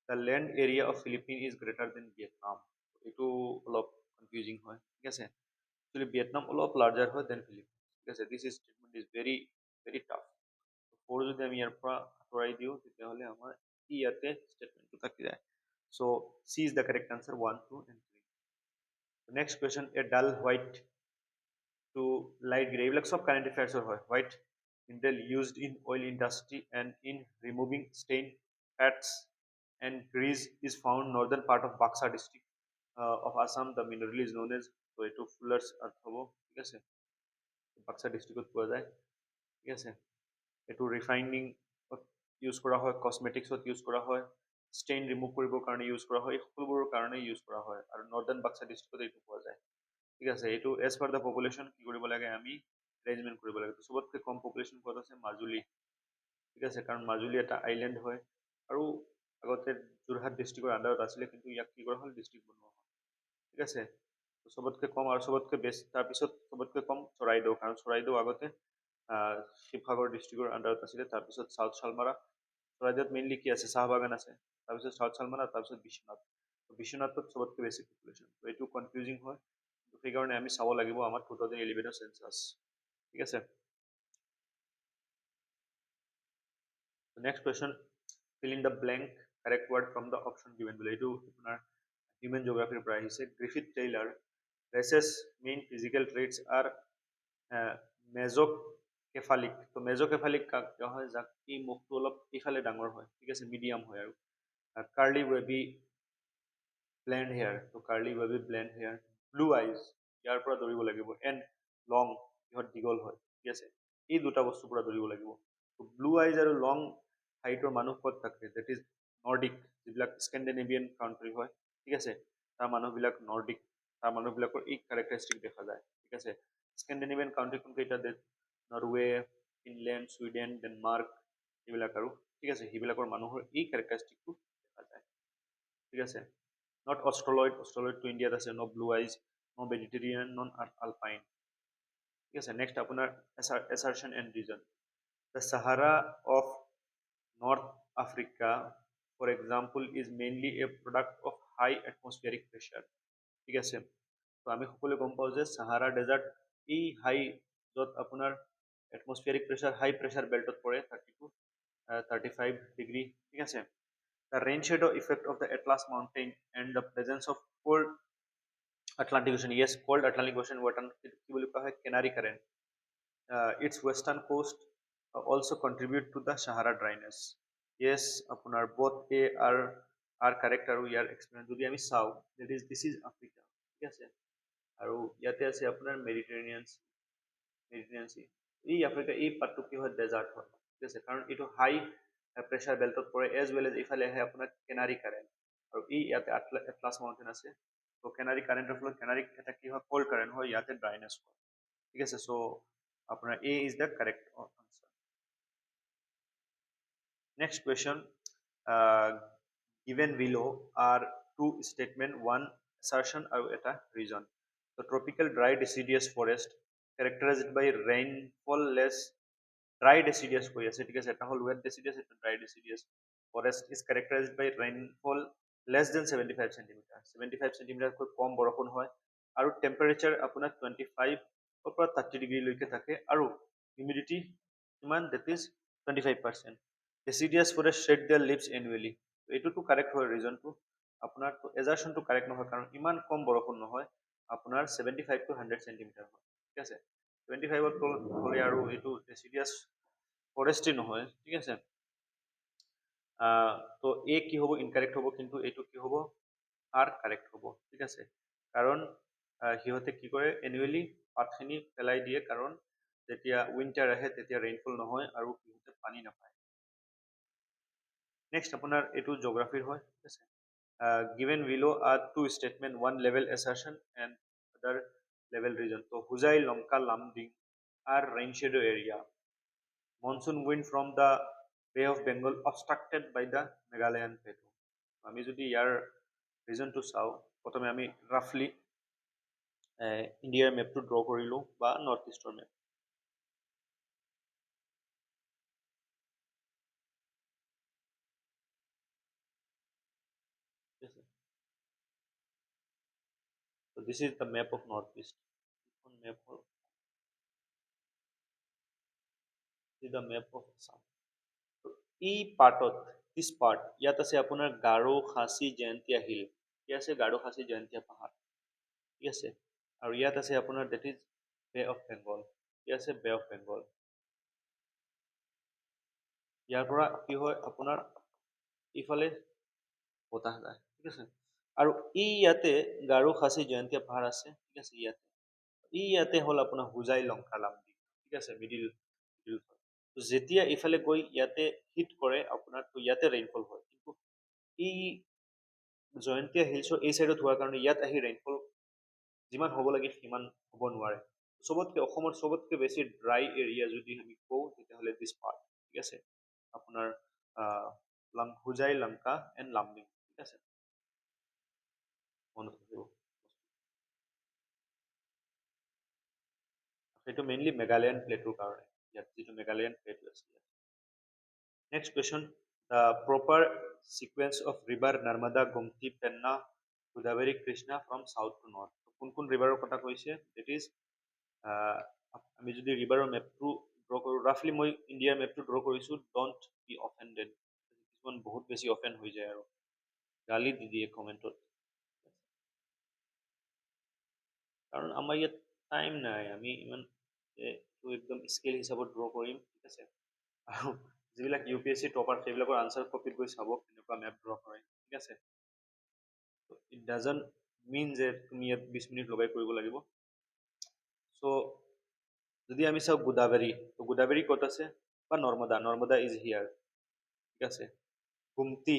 The land area of Philippines is greater than Vietnam. এইটো অলপ confusing হয়, ঠিক আছে। Actually Vietnam অলপ larger হয় than Philippines, ঠিক আছে। This statement is very very tough. Four যদি আমি ইয়াৰ পৰা আঁতৰাই দিওঁ, তেতিয়াহ'লে আমাৰ ইয়াতে ষ্টেটমেণ্টটো থাকি যায়। So C is the correct answer, 1, 2 and 3. The next question, a dull white to light gray, এইবিলাক সব কারেন্ট এফেয়াৰ্সৰ হয়। White mineral used in oil industry and in removing stain fats and grease is found northern part of Baksa district of Assam. The mineral is known as, so এইটো ফুলাৰ্ছ আৰ্থ হ'ব, ঠিক আছে, বাক্সা ডিষ্ট্ৰিক্টত পোৱা যায়, ঠিক আছে। এইটো ৰিফাইনিং ইউজ কৰা হয়, কসমেটিক্সত ইউজ কৰা হয়, ষ্টেইন ৰিমুভ কৰিবৰ কাৰণে ইউজ কৰা হয়, এই সকলোবোৰৰ কাৰণে ইউজ কৰা হয়, আৰু নৰ্দাৰ্ণ বাক্সা ডিষ্ট্ৰিক্টত এইটো পোৱা যায়, ঠিক আছে। এইটো এজ পাৰ দ্য পপুলেশ্যন কি কৰিব লাগে, আমি এৰেঞ্জমেণ্ট কৰিব লাগে। তো চবতকৈ কম পপুলেশ্যন ক'ত আছে, মাজুলী, ঠিক আছে, কাৰণ মাজুলী এটা আইলেণ্ড হয়, আৰু আগতে যোৰহাট ডিষ্ট্ৰিক্টৰ আণ্ডাৰত আছিলে, কিন্তু ইয়াক কি কৰা হ'ল, ডিষ্ট্ৰিক্ট বনোৱা হ'ল, ঠিক আছে। চবতকৈ কম আৰু চবতকৈ বেষ্ট, তাৰপিছত চবতকৈ কম চৰাইদেউ, কাৰণ চৰাইদেউ আগতে শিৱসাগৰ ডিষ্ট্ৰিক্টৰ আণ্ডাৰত আছিলে, তাৰপিছত চাউথ চালমাৰা, চৰাইদেউত মেইনলি কি আছে, চাহ বাগান আছে, তাৰপিছত চাউথ চালমাৰা, তাৰপিছত বিশ্বনাথ। বিশ্বনাথত চবতকৈ বেছি পপুলেশ্যন, তো এইটো কনফিউজিং হয়, সেইকাৰণে আমি চাব লাগিব আমাৰ 2011 চেঞ্চাছ, ঠিক আছে। Next question, fill in the blank correct word from the option given below. এইটো আপোনাৰ হিউমেন জিঅ'গ্ৰাফিৰ পৰা আহিছে। Griffith Taylor races main physical traits are mesocephalic. তো মেজকেফালিক কাক কোৱা হয়, যাক এই মুখটো অলপ ইফালে ডাঙৰ হয়, ঠিক আছে, মিডিয়াম হয়, আৰু কাৰ্লি ৱেবি ব্লেণ্ড হেয়াৰ, তো কাৰ্লি ৱেবি ব্লেণ্ড হেয়াৰ, ব্লু আইজ, ইয়াৰ পৰা দৌৰিব লাগিব, এণ্ড লং ইহঁত দীঘল হয় ঠিক আছে এই দুটা বস্তু পুৰা ধৰিব লাগিব ব্লু আইজ আৰু লং হাইটৰ মানুহ ক'ত থাকে দেট ইজ নৰ্ডিক যিবিলাক স্কেন্ডিনেভিয়ান কাউন্ট্ৰি হয় ঠিক আছে তাৰ মানুহবিলাক নৰ্ডিক তাৰ মানুহবিলাকৰ এই কেৰেক্টাৰিষ্টিক দেখা যায় ঠিক আছে স্কেন্ডিনেভিয়ান কাউন্ট্ৰি কোনকেইটা নৰৱে ফিনলেণ্ড ছুইডেন ডেনমাৰ্ক এইবিলাক আৰু ঠিক আছে সেইবিলাকৰ মানুহৰ এই কেৰেক্টাৰিষ্টিকটো দেখা যায় ঠিক আছে নট অষ্ট্ৰলয়ডটো ইণ্ডিয়াত আছে ন ব্লু আইজ ন মেডিটেৰিয়ান নন আলপাইন ঠিক আছে নেক্সট আপোনাৰ assertion and reason the Sahara of North Africa for example is mainly a product of high atmospheric pressure ঠিক আছে তো আমি সকলোৱে গম পাওঁ যে সাহাৰা ডেজাৰ্ট এই হাই য'ত আপোনাৰ এটমস্ফিয়াৰিক প্ৰেছাৰ হাই প্ৰেছাৰ বেল্টত পৰে 35 ডিগ্ৰী ঠিক আছে the rain shadow effect of the Atlas mountain and the presence of cold Atlantic Ocean yes cold Atlantic Ocean what কি বুলি কোৱা হয় Canary current its western coast also contribute to the Sahara dryness yes আপোনাৰ both a are correct আৰু ইয়াৰ explain যদি আমি চাওঁ this is Africa ঠিক আছে আৰু ইয়াতে আছে আপোনাৰ মেডিটেৰিয়ান চি এই আফ্ৰিকা এই পাৰ্টটো কি হয় ডেজাৰ্ট হয় ঠিক আছে কাৰণ এইটো হাই প্ৰেছাৰ বেল্টত পৰে এজ ৱেল এজ ইফালে আহে আপোনাৰ কেনাৰী কাৰেণ্ট আৰু এই ইয়াতে এটলাছ মাউণ্টেইন আছে তো কেনাৰী কাৰেণ্টৰ ফলত কেনাৰী এটা কি হয় কল্ড কাৰেণ্ট হয় ইয়াতে ড্ৰাইনেছ হয় ঠিক আছে চ' আপোনাৰ A is the correct answer next question given below are two statement one assertion আৰু এটা reason the tropical dry deciduous forest characterized by rainfall less dry deciduous কৈ আছে ঠিক আছে এটা হল wet deciduous এটা dry deciduous forest is characterized by rainfall less than 75 centimeter 75 centimeter কৈ কম বৰষুণ হয় আৰু টেম্পাৰেচাৰ আপোনাৰ 25 ৰ পৰা 30 ডিগ্ৰী লৈকে থাকে আৰু হিউমিডিটি কিমান that is 25% deciduous forest shed their leaves annually এইটোতো কাৰেক্ট হয় ৰিজনটো আপোনাৰ এজাৰশনটো কাৰেক্ট নহয় কাৰণ ইমান কম বৰষুণ নহয় আপোনাৰ 75 to 100 সেন্টিমিটাৰ হয় ঠিক আছে 25 ৰ তলত হ'লে আৰু এইটো ডেচিডিয়াছ ফৰেষ্টে নহয় ঠিক আছে তো এ কি হ'ব ইনকাৰেক্ট হ'ব কিন্তু এইটো কি হ'ব আৰ কাৰেক্ট হ'ব ঠিক আছে কাৰণ সিহঁতে কি কৰে এনুৱেলি পাতখিনি পেলাই দিয়ে কাৰণ যেতিয়া উইন্টাৰ আহে তেতিয়া ৰেইনফল নহয় আৰু সিহঁতে পানী নাপায় নেক্সট আপোনাৰ এইটো জিঅ'গ্ৰাফিৰ হয় ঠিক আছে given below are two statement one level assertion and other level reason so Huzai Lanka Lamding are rain shadow area monsoon wind from the Bay of Bengal obstructed by the Meghalayan plateau আমি যদি ইয়াৰ ৰিজনটো চাওঁ প্ৰথমে আমি ৰাফলি ইণ্ডিয়াৰ মেপটো draw কৰিলোঁ বা north ইষ্টৰ map So this is the map of Northeast. Map of this is the map of Assam. So এই পাৰ্টত this part ইয়াত আছে আপোনাৰ গাৰো খাচী জয়ন্তীয়া হিল কি আছে গাৰো খাচী জয়ন্তীয়া পাহাৰ ঠিক আছে আৰু ইয়াত আছে আপোনাৰ that is Bay of Bengal কি আছে Bay of Bengal ইয়াৰ পৰা কি হয় আপোনাৰ ইফালে বতাহ যায় ঠিক আছে আৰু এই ইয়াতে গাৰো খাচী জয়ন্তীয়া পাহাৰ আছে ঠিক আছে ইয়াতে হল আপোনাৰ হুজাই লংকা লামডিং ঠিক আছে মিডিল যেতিয়া ইফালে গৈ ইয়াতে হিট কৰে আপোনাৰ তো ইয়াতে ৰেইনফল হয় কিন্তু এই জয়ন্তীয়া হিলছৰ এই চাইডত হোৱাৰ কাৰণে ইয়াত আহি ৰেইনফল যিমান হ'ব লাগে সিমান হ'ব নোৱাৰে সবতকে অসমৰ সবতকে বেছি ড্ৰাই এৰিয়া যদি আমি কওঁ তেতিয়াহ'লে দিছ পাৰ্ট ঠিক আছে আপোনাৰ হুজাই লংকা এণ্ড লামডিং ঠিক আছে মনত ৰাখিব সেইটো মেইনলি মেঘালয়ান প্লেটৰ কাৰণে ইয়াত যিটো মেঘালয়ান প্লেট আছে next question the proper sequence of river Narmada Gomti Penna Godavari Krishna from south to north কোন ৰিভাৰৰ কথা কৈছে that is আমি যদি ৰিভাৰৰ মেপটো ড্ৰ কৰোঁ ৰাফলি মই ইণ্ডিয়াৰ মেপটো ড্ৰ কৰিছোঁ ডোন্ট বি অফেণ্ডেড কিছুমান বহুত বেছি অফেণ্ড হৈ যায় আৰু গালি দি দিয়ে কমেণ্টত কাৰণ আমাৰ ইয়াত টাইম নাই আমি ইমান একদম স্কেল হিচাপত ড্ৰ কৰিম ঠিক আছে আৰু যিবিলাক UPSC টপাৰ সেইবিলাকৰ আনসাৰ কপিত গৈ চাব কেনেকুৱা মেপ ড্ৰ কৰে ঠিক আছে ইট ডাজন্ট মিন যে তুমি ইয়াত 20 মিনিট লগাই কৰিব লাগিব চ' যদি আমি চাওঁ গোদাবৰী, তো গোদাবৰী ক'ত আছে, বা নৰ্মদা ইজ হিয়াৰ, ঠিক আছে। গুমটি,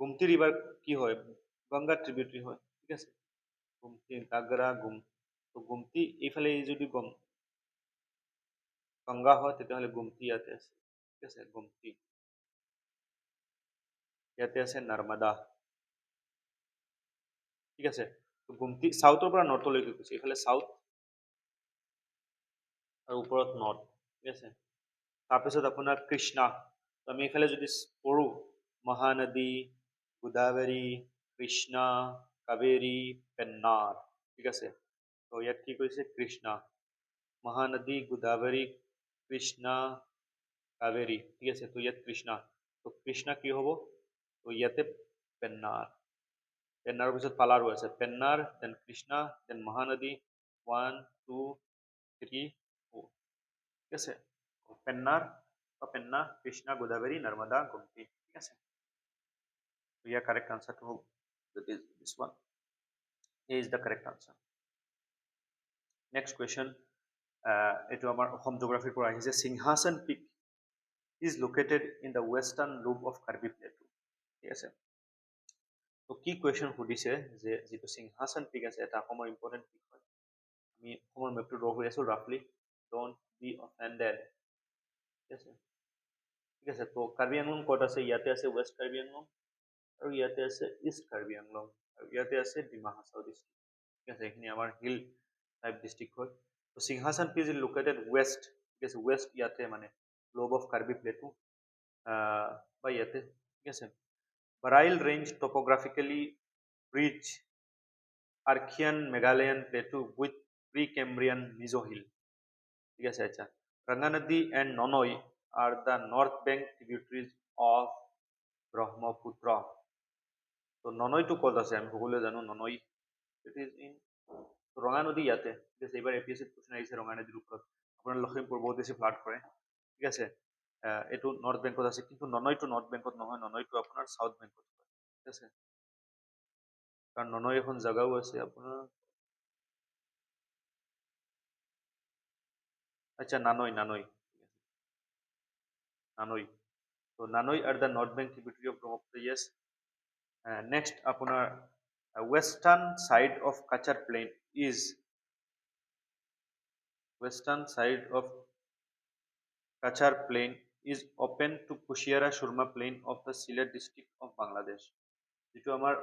গুমটি ৰিভাৰ কি হয়, গংগা ট্ৰিবিউটৰী হয়, ঠিক আছে। গুমটি, ঘাগৰা, তো গুমটি এইফালে যদি গংগা হয় তেতিয়াহ'লে গুমটি ইয়াতে আছে, ঠিক আছে। গুমটি ইয়াতে আছে, নৰ্মদা, ঠিক আছে। তো গুমটি চাউথৰ পৰা নৰ্থলৈকে গৈছে, এইফালে চাউথ আৰু ওপৰত নৰ্থ, ঠিক আছে। তাৰপিছত আপোনাৰ কৃষ্ণা, তো আমি এইফালে যদি পঢ়ো মহানদী, গোদাবৰী, কৃষ্ণা, কাবেৰী, পেন্নাৰ, ঠিক আছে। তো ইয়াত কি কৈছে, কৃষ্ণা, মহানদী, গোদাবৰী, কৃষ্ণা, কাবেৰী, ঠিক আছে। তো ইয়াত কৃষ্ণা, তো কৃষ্ণা কি হ'ব, তো ইয়াতে পেন্নাৰ, পেন্নাৰৰ পিছত পালাৰু আছে, পেন্নাৰ, দেন কৃষ্ণা, দেন মহানদী, 1 2 3 4, ঠিক আছে। পেন্নাৰ বা পেন্না, কৃষ্ণা, গোদাবৰী, নৰ্মদা, গুমটি, ঠিক আছে। তো ইয়াৰ কাৰেক্ট আনসাৰটো হ'ব দিছ one, A is the correct answer. Next question, এইটো আমাৰ অসম জিঅ'গ্ৰাফিৰ পৰা আহিছে। সিংহাসন পিক is located in the western lobe of Karbi Plateau, ঠিক আছে। তো কি কুৱেশ্যন সুধিছে যে যিটো সিংহাসন পিক আছে এটা অসমৰ ইম্পৰ্টেণ্ট পিক হয়। আমি অসমৰ মেপটো ড্ৰ কৰি আছো ৰাফলি, ডোন্ট বি অফেণ্ডেড, ঠিক আছে, ঠিক আছে। তো কাৰ্বি আংলং ক'ত আছে, ইয়াতে আছে ৱেষ্ট কাৰ্বি আংলং, আৰু ইয়াতে আছে ইষ্ট কাৰ্বি আংলং, আৰু ইয়াতে আছে ডিমা হাছাও ডিষ্ট্ৰিক্ট, ঠিক আছে। এইখিনি আমাৰ হিল টাইপ ডিষ্ট্ৰিক্ট হয়। তো সিংহাসন পিক ইজ লোকেটেড ৱেষ্ট, ঠিক আছে, ৱেষ্ট ইয়াতে মানে লোব অফ কাৰ্বি প্লেটু বা ইয়াতে, ঠিক আছে। Barail range topographically bridge Archean Meghalayan plateau with pre Cambrian Mizo hill, ঠিক আছে। আচ্ছা, Ranganadi and Nonoi are the north bank tributaries of Brahmaputra. তো ননৈটো ক'ত আছে, আমি সকলোৱে জানো ননৈ, ইট ইজ ইন ৰঙা নদী ইয়াতে, ঠিক আছে। এইবাৰ APSC কুৱেশ্যন আহিছে ৰঙা নদীৰ ওপৰত, আপোনাৰ লখিমপুৰ বহুত বেছি ফ্লাড কৰে, ঠিক আছে। এইটো নৰ্থ বেংকত আছে, কিন্তু ননৈটো নৰ্থ বেংকত নহয়, ননৈটো আপোনাৰ চাউথ বেংকত হয়, ঠিক আছে। কাৰণ ননৈ এখন জেগাও আছে আপোনাৰ, আচ্ছা নানৈ, নানৈ, তো Nanoi are the north bank tributary of Brahmaputra, yes. Next আপনার western side of Cachar plain is, western side of Cachar plain is open to Kushiyara Surma plain of the Sylhet district of Bangladesh, যেটো আমার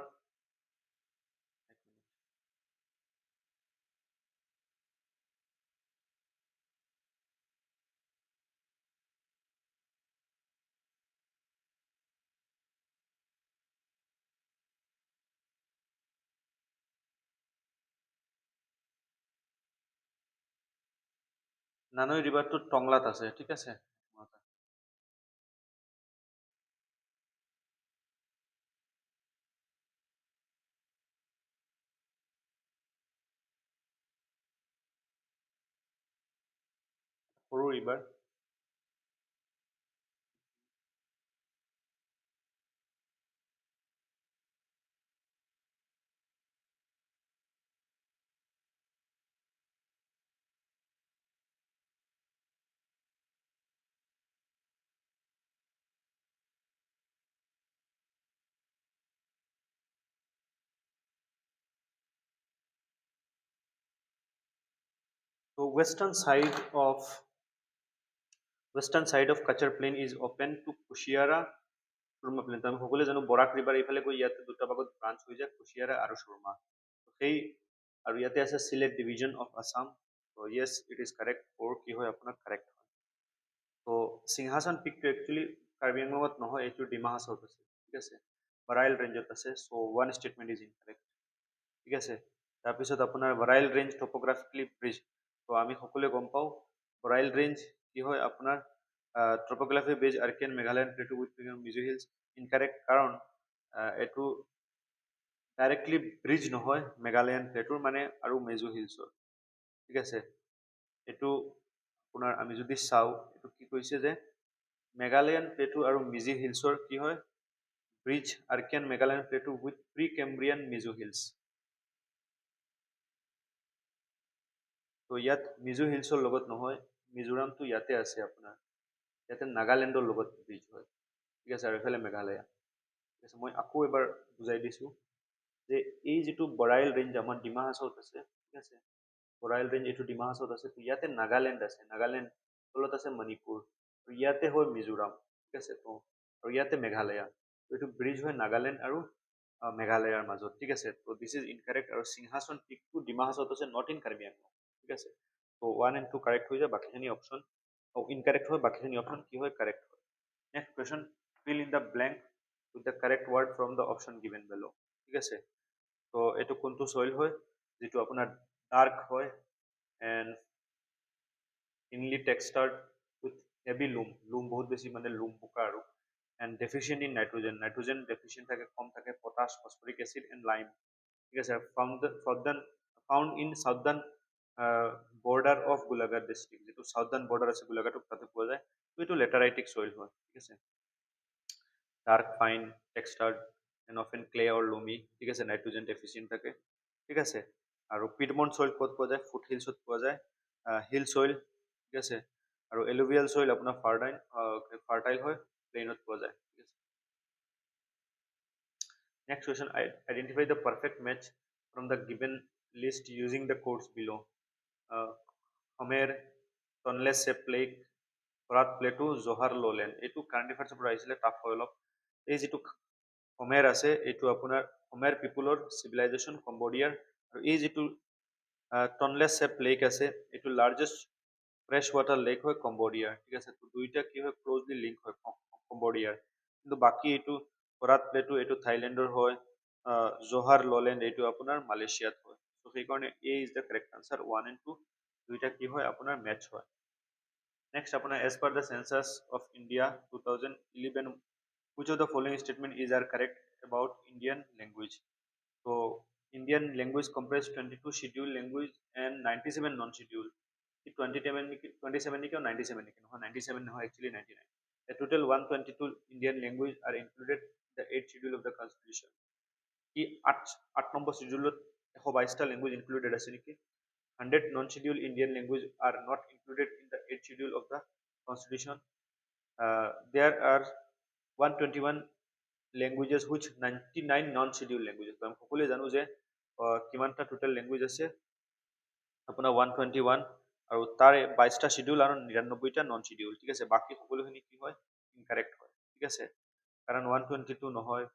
নানৈ রিভারটো টংলাত আছে, ঠিক আছে। সৰু ৰিভাৰ, তো western side of Cachar plain is open to Kushiyara Surma plain. তো আমি সকলোৱে জানো বৰাক ৰিভাৰ এইফালে গৈ ইয়াতে দুটা ভাগত ব্ৰাঞ্চ হৈ যায়, কুশিয়াৰা আৰু সুৰমা। সেই আৰু ইয়াতে আছে সিলেট ডিভিজন অফ আসাম। তো yes it is correct, for কি হয় আপোনাৰ কাৰেক্ট হয়। তো সিংহাসন পিকটো একচুৱেলি কাৰ্বি আংলঙত নহয়, এইটো ডিমা হাছাওত আছে, ঠিক আছে, বাৰাইল ৰেঞ্জত আছে। চ' ওৱান ষ্টেটমেণ্ট ইজ ইনকাৰেক্ট, ঠিক আছে। তাৰপিছত আপোনাৰ বাৰাইল ৰেঞ্জ টপোগ্ৰাফিকেলি ব্ৰিজ, তো আমি সকলোৱে গম পাওঁ বাৰাইল ৰেঞ্জ কি হয় আপোনাৰ topography base Archean Meghalayan plateau with Mizo hills, incorrect, কাৰণ এইটো ডাইৰেক্টলি ব্ৰিজ নহয় মেঘালয়ান প্লেটুৰ মানে আৰু মেজো হিলছৰ, ঠিক আছে। এইটো আপোনাৰ আমি যদি চাওঁ, এইটো কি কৈছে যে মেঘালয়ান প্লেটু আৰু মিজি হিলছৰ কি হয় bridge Archean Meghalayan plateau with pre Cambrian Mizo hills. তো ইয়াত মিজো হিলছৰ লগত নহয়, মিজোৰামটো ইয়াতে আছে আপোনাৰ, ইয়াতে নাগালেণ্ডৰ লগত ব্ৰিজ হয়, ঠিক আছে, আৰু এইফালে মেঘালয়া। ঠিক আছে, মই আকৌ এবাৰ বুজাই দিছোঁ যে এই যিটো বৰাইল ৰেঞ্জ আমাৰ ডিমা হাছাওত আছে, ঠিক আছে, বৰাইল ৰেঞ্জ এইটো ডিমা হাছাওত আছে, তো ইয়াতে নাগালেণ্ড আছে, নাগালেণ্ড তলত আছে মণিপুৰ, ইয়াতে হয় মিজোৰাম, ঠিক আছে, তো আৰু ইয়াতে মেঘালয়া, এইটো ব্ৰিজ হয় নাগালেণ্ড আৰু মেঘালয়াৰ মাজত, ঠিক আছে, তো দিছ ইজ ইনকাৰেক্ট, আৰু সিংহাসন পিকটো ডিমা হাছাওত আছে, নট ইন কাৰ্বি আংলং, ঠিক আছে, তো 1 and 2 কাৰেক্ট হৈ যায়, বাকীখিনি অপশ্যন ইনকাৰেক্ট হয়, বাকীখিনি অপশ্যন কি হয়, কাৰেক্ট হয়। Next question, fill in the blank with the correct word from the option given below, ঠিক আছে, তো এইটো কোনটো সইল হয়, যেটো আপোনাৰ ডাৰ্ক হয় and finely textured with heavy loam বহুত বেছি মানে লুম বোকা আৰু and deficient in nitrogen deficient থাকে, কম থাকে, potash, phosphoric acid and lime, ঠিক আছে, found in southern border of Golaghat district, যেটো সাউদাৰ্ন বৰ্ডাৰ আছে গোলাঘাটত তাতে পোৱা যায়, তো এইটো লেটাৰাইটিক সইল হয়, ঠিক আছে, dark fine textured and often clay or loamy, ঠিক আছে, নাইট্ৰোজেন ডেফিচিয়েন্ট থাকে, ঠিক আছে, আৰু পিডমন্ট সইল ক'ত পোৱা যায়, ফুট হিলছত পোৱা যায়, হিল সইল, ঠিক আছে, আৰু এলুভিয়াল সইল আপোনাৰ ফাৰ্টাইল হয়, প্লেইনত পোৱা যায়, ঠিক আছে। Next question, identify the perfect match from the given list using the কোডছ বিলো। হমেৰ, টনলেছ চেপ প্লেক, ফৰাত প্লেটু, জোহাৰ লোলেণ্ড, এইটো কাৰেণ্ট এফেয়াৰ্ছৰ পৰা আহিছিলে, টাফ হয় অলপ। এই যিটো হমেৰ আছে এইটো আপোনাৰ হমেৰ পিপুলৰ চিভিলাইজেশ্যন কম্বোডিয়াৰ, আৰু এই যিটো টনলেছ চেপ লেক আছে এইটো লাৰ্জেষ্ট ফ্ৰেছ ৱাটাৰ লেক হয় কম্বোডিয়াৰ, ঠিক আছে, তো দুইটা কি হয় ক্লোজলি লিংক হয় কম্বোডিয়াৰ, কিন্তু বাকী এইটো ফৰাত প্লেটু এইটো থাইলেণ্ডৰ হয়, জোহাৰ ললেণ্ড এইটো আপোনাৰ মালয়েছিয়াত হয়, তো সেইকাৰণে A is the correct answer, 1 and 2 দুইটা কি হয় আপোনাৰ মেচ হয়। নেক্সট আপোনাৰ as per the census of India 2011, which of the following statement is are correct about Indian language? So Indian language comprise 22 scheduled language and 97 non-scheduled. 27 নিকি 97 নিকি নহয়, 97 নহয়, actually 99. A total 122 Indian language are included in the 8th schedule of the constitution. কি 8 number schedule 122টা language included আছে নেকি? 100 non-scheduled Indian language are not included in the 8th schedule of the constitution. There are 121 languages which 99 non-scheduled languages, তো আমি সকলোৱে জানো যে কিমানটা total language আছে আপোনাৰ 121, আৰু তাৰ 22টা শিডিউল আৰু 99টা নন শিডিউল, ঠিক আছে, বাকী সকলোখিনি কি হয় ইনকাৰেক্ট হয়, ঠিক আছে, কাৰণ 122 নহয়,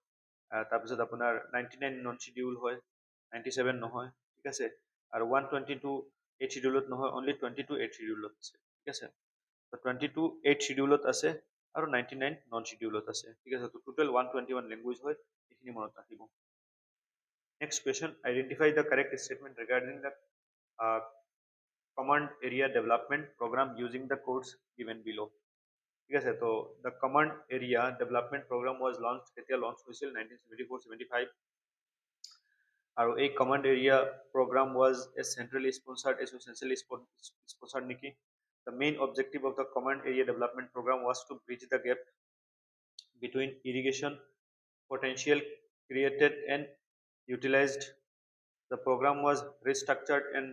তাৰপিছত আপোনাৰ 99 নন শিডিউল হয়, 97 নহয়, ঠিক আছে, আৰু 122 8 শিডিউলত নহয়, অনলি 22 8 শিডিউলত আছে, ঠিক আছে, তো 22 8 শিডিউলত আছে আৰু 99 নন শিডিউলত আছে, ঠিক আছে, তো টোটেল 121 লেংগুৱেজ হয়, এইখিনি মনত ৰাখিব। Next question, identify the correct statement regarding the command area development program using the codes given below, ঠিক আছে, তো the command area development program was launched, কেতিয়া launch হৈছিল 1974-75, আৰু এই command area program was a centrally sponsored নেকি। The main objective of the command area development program was to bridge the gap between irrigation potential created and utilized. The program was restructured and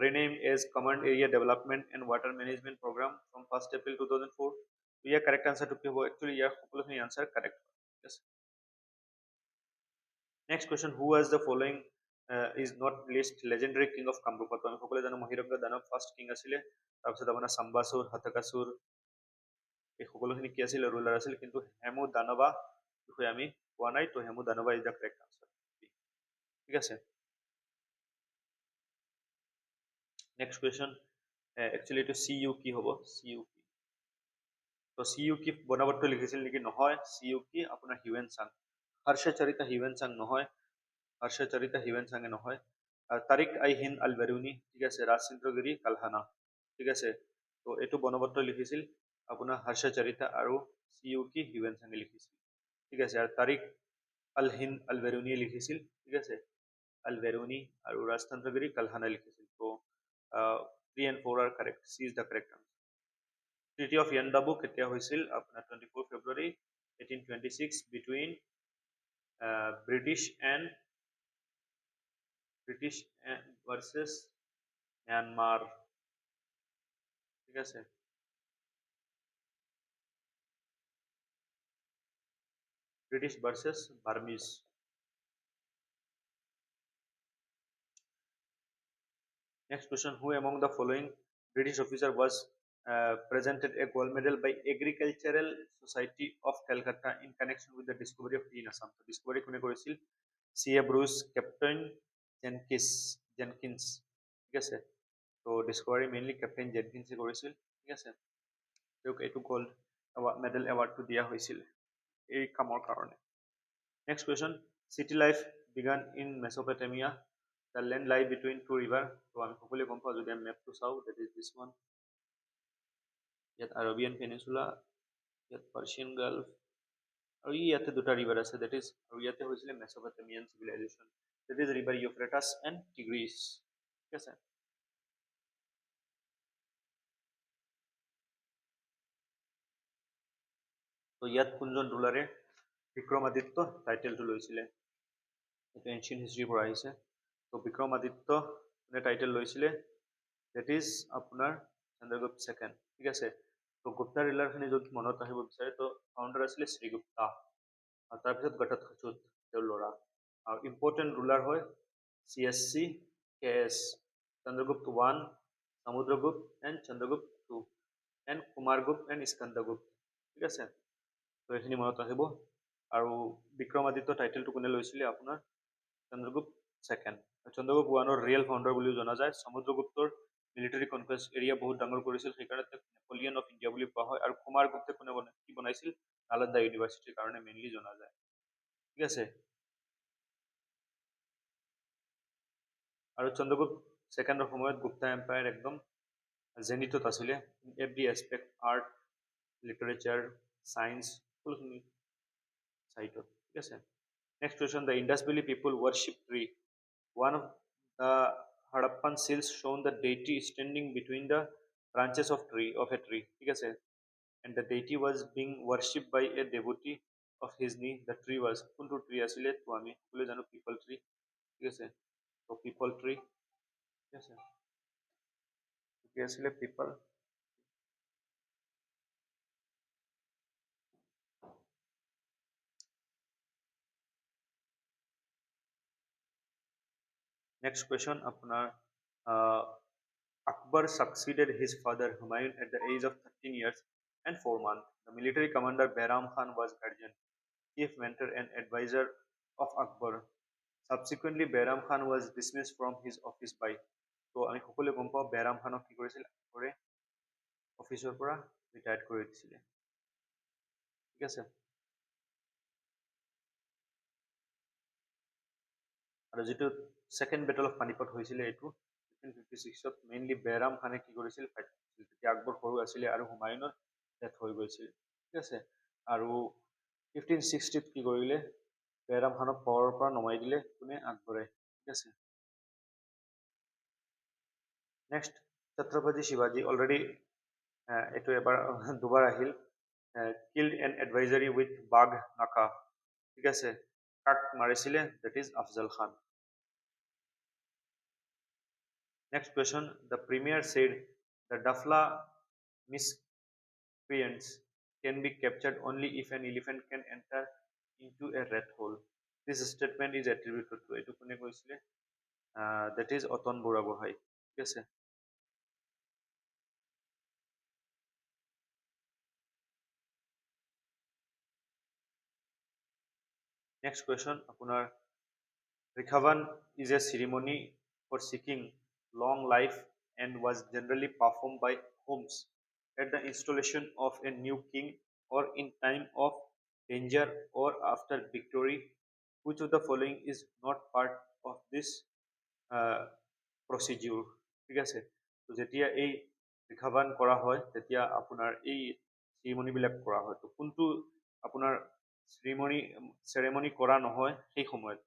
renamed as Command Area Development and Water Management Program from 1st April 2004. So here correct answer to be actually here সকলোখিনি answer correct. Yes. Next question, who was the following is not list legendary king of Kamrupa? তো আমি সকলোৱে জানো মহিৰংগ দানৱ first king আছিলে, তাৰপিছত আপোনাৰ চাম্বাসুৰ, হতকাসুৰ, এই সকলোখিনি কি আছিল ৰুলাৰ আছিল, কিন্তু হেমু দানৱা বিষয়ে আমি পোৱা নাই, তো হেমু দানৱা ইজ দ্য কাৰেক্ট আনসাৰ, ঠিক আছে। নেক্সট কুৱেশ্যন, একচুৱেলি এইটো চি ইউ কি হ'ব, চি ইউ কি, তো চি ইউ কি বনাবটটো লিখিছিল নেকি, নহয়, চি ইউ কি আপোনাৰ হিউৱেন চাং, হৰ্ষচৰিতা হিউৱেন চাং নহয়, হৰ্ষচৰিতা হিউৱেন চাঙে নহয়, তাৰিক আই হিন্দ আল বেৰুনি, ঠিক আছে, ৰাজচন্দ্ৰগিৰি কালহানা, ঠিক আছে, তো এইটো বনবট্ট লিখিছিল আপোনাৰ হৰ্ষচৰিতা আৰু চি ইউ কি হিউৱেন চাঙে লিখিছিল, ঠিক আছে, আৰু তাৰিক আল হিন্দ আল বেৰুনিয়ে লিখিছিল, ঠিক আছে, আল বেৰুনি আৰু ৰাজচন্দ্ৰগিৰি কালহানা লিখিছিল, তো 3 and 4 are correct, C is the correct answer. Treaty of Yandabu কেতিয়া হৈছিল আপোনাৰ 24 February 1826 between British and versus ম্যানমার, ঠিক আছে। British versus Burmese. Next question: who among the following British officer was presented a gold medal by Agricultural Society of Calcutta in connection with the discovery of tea in Assam? তো discovery কোনে কৰিছিল? C.A. Bruce, Captain Jenkins, ঠিক আছে। তো discovery mainly Captain Jenkins কৰিছিল, ঠিক আছে। তেওঁক এইটো গোল্ড মেডেল এৱাৰ্ডটো দিয়া হৈছিল এই কামৰ কাৰণে। Next question: city life began in Mesopotamia. The land lie between two rivers. তো আমি সকলোৱে গম পাওঁ যদি আমি মেপটো চাওঁ, that is this one. ইয়াত আৰবিয়ান পেনিনচুলা, ইয়াত পাৰ্চিয়ান গাল্ফ, আৰু ইয়াতে দুটা ৰিভাৰ আছে, that is আৰু ইয়াতে হৈছিলে Mesopotamian civilization, that is river Euphrates and Tigris, ঠিক আছে। তো ইয়াত কোনজন ৰুলাৰে বিক্ৰমাদিত্য টাইটেলটো লৈছিলে? এইটো এনচিয়েন্ট হিষ্ট্ৰীৰ পৰা আহিছে। তো বিক্ৰমাদিত্য কোনে টাইটেল লৈছিলে? that is আপোনাৰ চন্দ্ৰগুপ্ত ছেকেণ্ড, ঠিক আছে। তো গুপ্তা ৰিলাৰখিনি যদি মনত ৰাখিব বিচাৰে, তো ফাউণ্ডাৰ আছিলে শ্ৰীগুপ্তা, আৰু তাৰপিছত ঘটোৎকচুত তেওঁৰ ল'ৰা, আৰু ইম্পৰ্টেণ্ট ৰুলাৰ হয় CSC KS, Chandragupta 1, Samudragupta and Chandragupta 2, and Kumaragupta and Skandagupta, ঠিক আছে। তো এইখিনি মনত ৰাখিব। আৰু বিক্ৰমাদিত্য টাইটেলটো কোনে লৈছিলে? আপোনাৰ চন্দ্ৰগুপ্ত ছেকেণ্ড। চন্দ্ৰগুপ্ত 1ৰ ৰিয়েল ফাউণ্ডাৰ বুলিও জনা যায়। সমুদ্ৰগুপ্তৰ মিলিটাৰী কনকুৱেষ্ট এৰিয়া বহুত ডাঙৰ কৰিছিল, সেইকাৰণে তেওঁক নেপলিয়ন অফ ইণ্ডিয়া বুলি কোৱা হয়। আৰু কুমাৰগুপ্তে কোনে কি বনাইছিল? নালন্দা ইউনিভাৰ্চিটিৰ কাৰণে মেইনলি জনা যায়, ঠিক আছে। আৰু চন্দ্ৰগুপ্ত ছেকেণ্ডৰ সময়ত গুপ্তা এম্পায়াৰ একদম জেনিথত আছিলে, every aspect, art, literature, science, সকলোখিনি চাইটত, ঠিক আছে। Next question: the Indus valley people worship tree. One of the Harappan seals shown the deity standing between the branches of a tree, ঠিক আছে, and the deity was being worshipped by a devotee of his knee. The tree was কোনটো tree আছিলে? তো আমি সকলোৱে জানো পিপল tree, ঠিক আছে। তো পিপল ট্ৰী, ঠিক আছে, কি আছিলে? পিপল। Next question আপোনাৰ Akbar succeeded his father Humayun at the age of 13 years and 4 months. The military commander Behram Khan was guardian, chief mentor and advisor of Akbar. Subsequently, Behram Khan was dismissed from his office by, তো আমি সকলোৱে গম পাওঁ বেহৰাম খানক কি কৰিছিল? আকবৰে অফিচৰ পৰা ৰিটায়াৰ্ড কৰি দিছিলে, ঠিক আছে। আৰু যিটো ছেকেণ্ড বেটল অফ পানিপট হৈছিলে এইটো 1556ত, মেইনলি বেহৰাম খানে কি কৰিছিল? ফাইট কৰিছিল, তেতিয়া আকবৰ সৰু আছিলে আৰু হুমায়ুনৰ ডেথ হৈ গৈছিল, ঠিক আছে। আৰু 1560ত কি কৰিলে? বেহৰাম খানক পাৱাৰৰ পৰা নমাই দিলে কোনে? আকবৰে, ঠিক আছে। নেক্সট ছত্ৰপতি শিৱাজী, অলৰেডি এইটো এবাৰ দুবাৰ আহিল। কিল্ড এন এডভাইজাৰী উইথ বাঘ নাকা, ঠিক আছে, কাক মাৰিছিলে? That is Afzal Khan. Next question: the premier said the Dafla miscreants can be captured only if an elephant can enter into a rat hole. This statement is attributed to এইটো কোনে কৈছিলে? that is অতন Burhagohain, ঠিক আছে। Next question আপোনাৰ Rikhavan is a ceremony for seeking long life and was generally performed by homes at the installation of a new king or in time of danger or after victory. Which of the following is not part of this procedure, ঠিক আছে। তো যেতিয়া এই ৰিখাবান কৰা হয় তেতিয়া আপোনাৰ এই চেৰিমনিবিলাক কৰা হয়। তো কোনটো আপোনাৰ চেৰেমনি কৰা নহয় সেই সময়ত?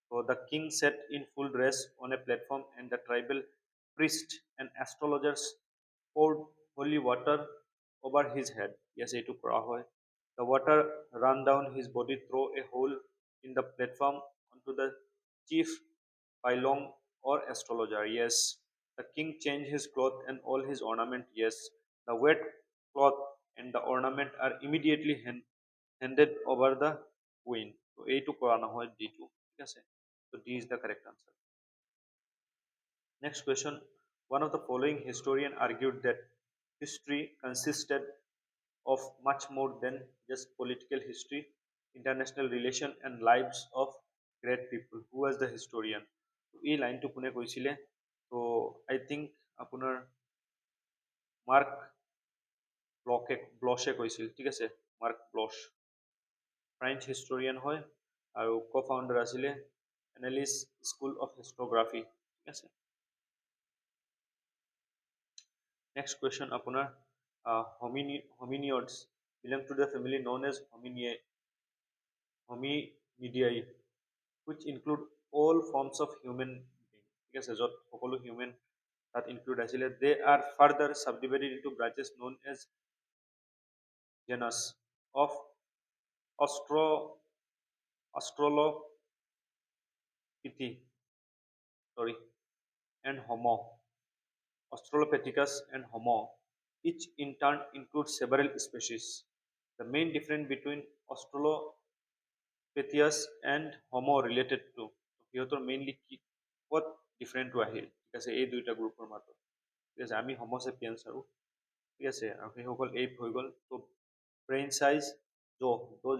So the king sat in full dress on a platform and the tribal priests and astrologers poured holy water over his head. Yes, এইটো কৰা হয়। The water ran down his body through a hole in the platform onto the chief pylon or astrologer. Yes. The king changed his cloth and all his ornament. Yes, the wet cloth and the ornament are immediately handed over the queen. So এইটো কৰা নহয় D2, ঠিক আছে? So D is the correct answer. Next question. One of the following historian argued that history consisted of much more than just political history, international relation and lives of great people. Who was the historian? এই লাইনটো কোনে কৈছিলে? তো আই think আপোনাৰ mark ব্লশে কৈছিল, ঠিক আছে? Mark ব্লশ French historian হয় আৰু co-founder আছিলে এনালিস স্কুল অফ হিষ্ট্ৰোগ্ৰাফি, ঠিক আছে? Next question আপোনাৰ hominids belong to the family known as hominidae, which include all forms of human being, ঠিক আছে? য'ত সকলো হিউমেন তাত ইনক্লুড আছিলে. They are further subdivided into branches known as genus of Australopithecus, and Homo, Australopithecus and Homo. Each in turn includes several species. The main difference between Australopithecus and Homo related to সিহঁতৰ mainly কি ক'ত ডিফাৰেণ্টটো আহিল, ঠিক আছে? এই দুইটা গ্ৰুপৰ মাজত, ঠিক আছে? আমি হোমো চেপিয়েন্স আৰু, ঠিক আছে? আৰু সেইসকল এইপ হৈ গ'ল. তো ব্ৰেইন সাইজ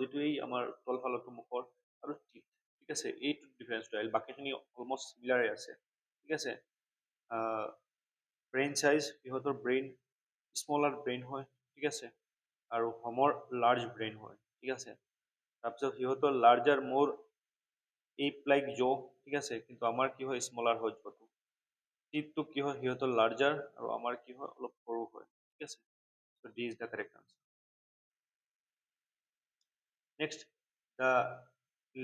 যিটো এই আমাৰ তলফালতো মুখৰ আৰু টিপ, ঠিক আছে? এইটো ডিফাৰেন্সটো আহিল. বাকীখিনি অলমষ্ট চিমিলাৰে আছে, ঠিক আছে? ব্ৰেইন সাইজ সিহঁতৰ ব্ৰেইন স্মলাৰ ব্ৰেইন হয়, ঠিক আছে? আৰু হোমৰ লাৰ্জ ব্ৰেইন হয়, ঠিক আছে? তাৰপিছত সিহঁতৰ লাৰ্জাৰ মোৰ এইপ লাইক ঠিক আছে? কিন্তু আমাৰ কি হয় স্মলাৰ হয় জটো. টিপটো কি হয় সিহঁতৰ লাৰ্জাৰ আৰু আমাৰ কি হয় অলপ সৰু হয়, ঠিক আছে? So D is the correct answer. Next, the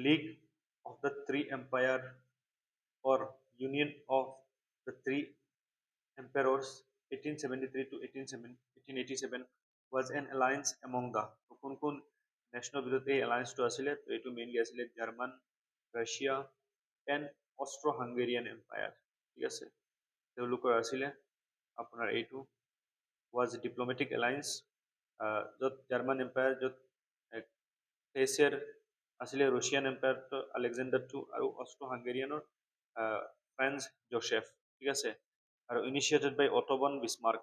League of the Three Empire or Union of the Three Emperors 1873 to 1887 was an alliance among the কোন কোন নেশ্যনৰ ভিতৰত এই এলায়েন্সটো আছিলে? তো এইটো মেইনলি আছিলে German, Russia and Austro Hungarian empire, ঠিক আছে? তেওঁলোকৰ আছিলে আপোনাৰ এইটো was a diplomatic alliance. য'ত জাৰ্মান এম্পায়াৰ, য'ত কেচিয়াৰ আছিলে ৰাছিয়ান এম্পায়াৰ আলেকজেণ্ডাৰ II আৰু অষ্ট্ৰো হাংগেৰিয়ানৰ ফ্ৰেঞ্চ জোচেফ, ঠিক আছে? আৰু initiated by Otto von Bismarck.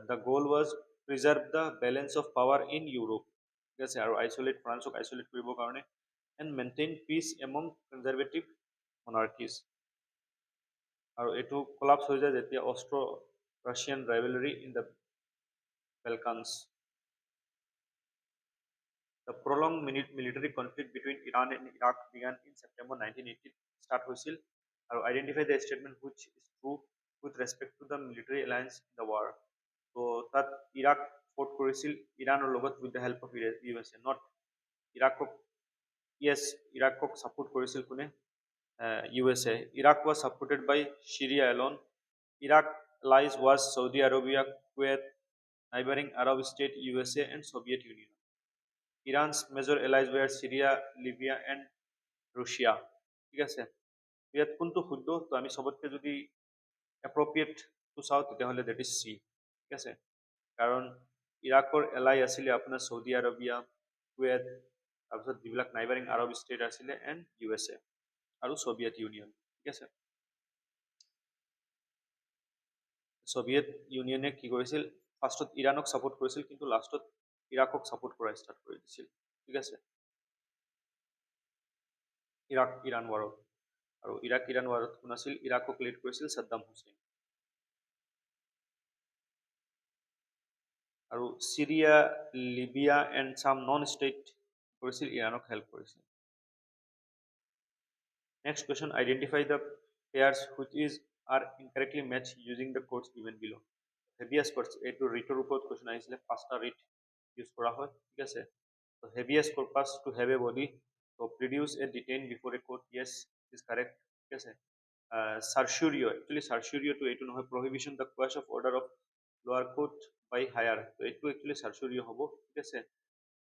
The goal was preserve the balance of power in Europe, ঠিক আছে? আৰু ফ্ৰান্সক আইচলেট কৰিবৰ কাৰণে and maintain peace among conservative monarchies. আৰু এইটো কলাপছ হৈ যায় যেতিয়া Austro Russian rivalry in the Balkans. The prolonged military conflict between Iran and Iraq began in September 1980. Start হৈছিল আৰু identify the statement which is true with respect to the military alliance in the war. So তাত Iraq fort কৰিছিল ইৰাণৰ লগত with the help of USA, not ইৰাকক. Yes, ইৰাকক support কৰিছিল কোনে? USA. Iraq was supported by Syria alone. Iraq allies was Saudi Arabia, Kuwait, neighboring Arab state, USA and Soviet Union. Iran's major allies were Syria, Libya and Russia, ঠিক আছে? ইয়াত কোনটো শুদ্ধ? তো আমি সবতকে যদি এপ্ৰপ্ৰিয়েট টু চাওঁ তেতিয়াহ'লে দেট ইজ চি, ঠিক আছে? কাৰণ ইৰাকৰ এলাই আছিলে আপোনাৰ চৌদি আৰবিয়া, কুৱেত, তাৰপিছত যিবিলাক নাইবাৰিং আৰব ষ্টেট আছিলে এণ্ড USA আৰু সোভিয়েট ইউনিয়ন, ঠিক আছে? সোভিয়েট ইউনিয়নে কি কৰিছিল? ফাৰ্ষ্টত ইৰাণক ছাপোৰ্ট কৰিছিল কিন্তু লাষ্টত ইৰাকক ছাপোৰ্ট কৰা ষ্টাৰ্ট কৰি দিছিল, ঠিক আছে? ইৰাণ ৱাৰত. আৰু ইৰাণ ৱাৰত কোন আছিল? ইৰাকক লিড কৰিছিল ছাদ্দাম হুছেইন. আৰু চিৰিয়া, লিবিয়া এণ্ড চাম নন ষ্টেট কৰিছিল ইৰাণক হেল্প কৰিছিল. Next question, identify the pairs which are incorrectly matched using the codes given below. Heaviest corpus, এইটো ৰিটৰ ওপৰত question আহিছিলে, পাঁচটা ৰিট ইউজ কৰা হয়, ঠিক আছে? So heaviest corpus to have a body, so produce a detain before a court. Yes, is correct, ঠিক আছে? Certiorari, actually certiorari to এইটো নহয়, prohibition the quash of order of lower court by higher, তো এইটো actually certiorari হ'ব, ঠিক আছে?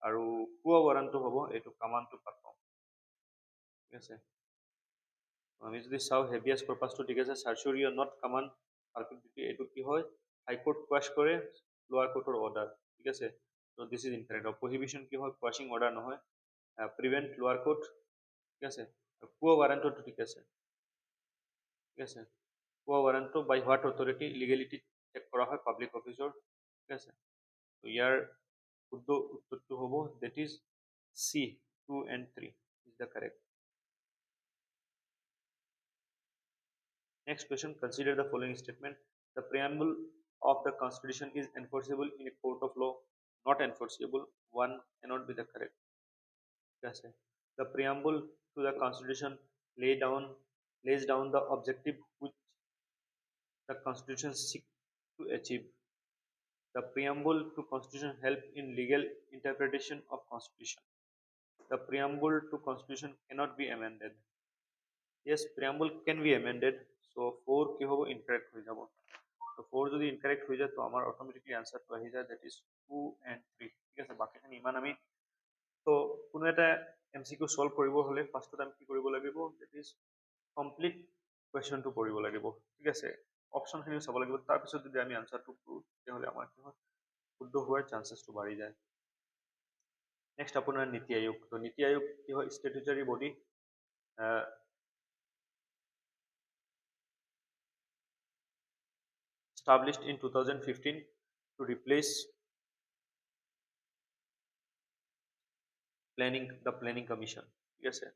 আৰু quo warranto হ'ব এইটো command to perform, ঠিক আছে? আমি যদি চাওঁ হেভিয়াছ কৰ্পাছটো ঠিক আছে, চাৰ্চুৰি অৰ নট কমান পাৰফেক্ট, এইটো কি হয় হাইকোৰ্ট কোৱাছ কৰে লোৱাৰ কোৰ্টৰ অৰ্ডাৰ, ঠিক আছে। ত' দিছ ইজ ইনকাৰেক্ট। প্ৰহিবিশ্যন কি হয়, কোৱাছিং অৰ্ডাৰ নহয়, প্ৰিভেণ্ট লোৱাৰ কোৰ্ট, ঠিক আছে। পুৱা ৱাৰেণ্টটো ঠিক আছে, ঠিক আছে। পুৱা ৱাৰেণ্টটো বাই হোৱাট অথৰিটি লিগেলিটি চেক কৰা হয় পাব্লিক অফিচৰ, ঠিক আছে। ত' ইয়াৰ শুদ্ধ উত্তৰটো হ'ব that is C, 2 and 3 is the correct. Next question, consider the following statement. The preamble of the constitution is enforceable in a court of law. Not enforceable. One cannot be the correct. Yes. The preamble to the constitution lays down the objective which the constitution seeks to achieve. The preamble to constitution help in legal interpretation of constitution. The preamble to constitution cannot be amended. Yes, preamble can be amended. So 4 কি হবো incorrect হয়ে যাব। তো 4 যদি incorrect হয়ে যায় তো আমার অটোমেটিকলি আনসারটো আহি যায় that is 2 and 3, ঠিক আছে। বাকিখিনি ইমান আমি, তো কোনো এটা এমসিকিউ সলভ কৰিব হলে ফাৰ্ষ্টত আমি কি কৰিব লাগিব, that is কমপ্লিট কুৱেশ্যনটো পঢ়িব লাগিব, ঠিক আছে। অপশ্যনখিনি চাব লাগিব, তাৰপিছত যদি আমি আনসাৰটো কৰোঁ তেতিয়াহ'লে আমাৰ কি হয় শুদ্ধ হোৱাৰ চান্সেছটো বাঢ়ি যায়। নেক্সট আপোনাৰ নীতি আয়োগ। তো নীতি আয়োগ কি হয়, ষ্টেটুটৰী body, established in 2015 to replace the planning commission, ঠিক আছে।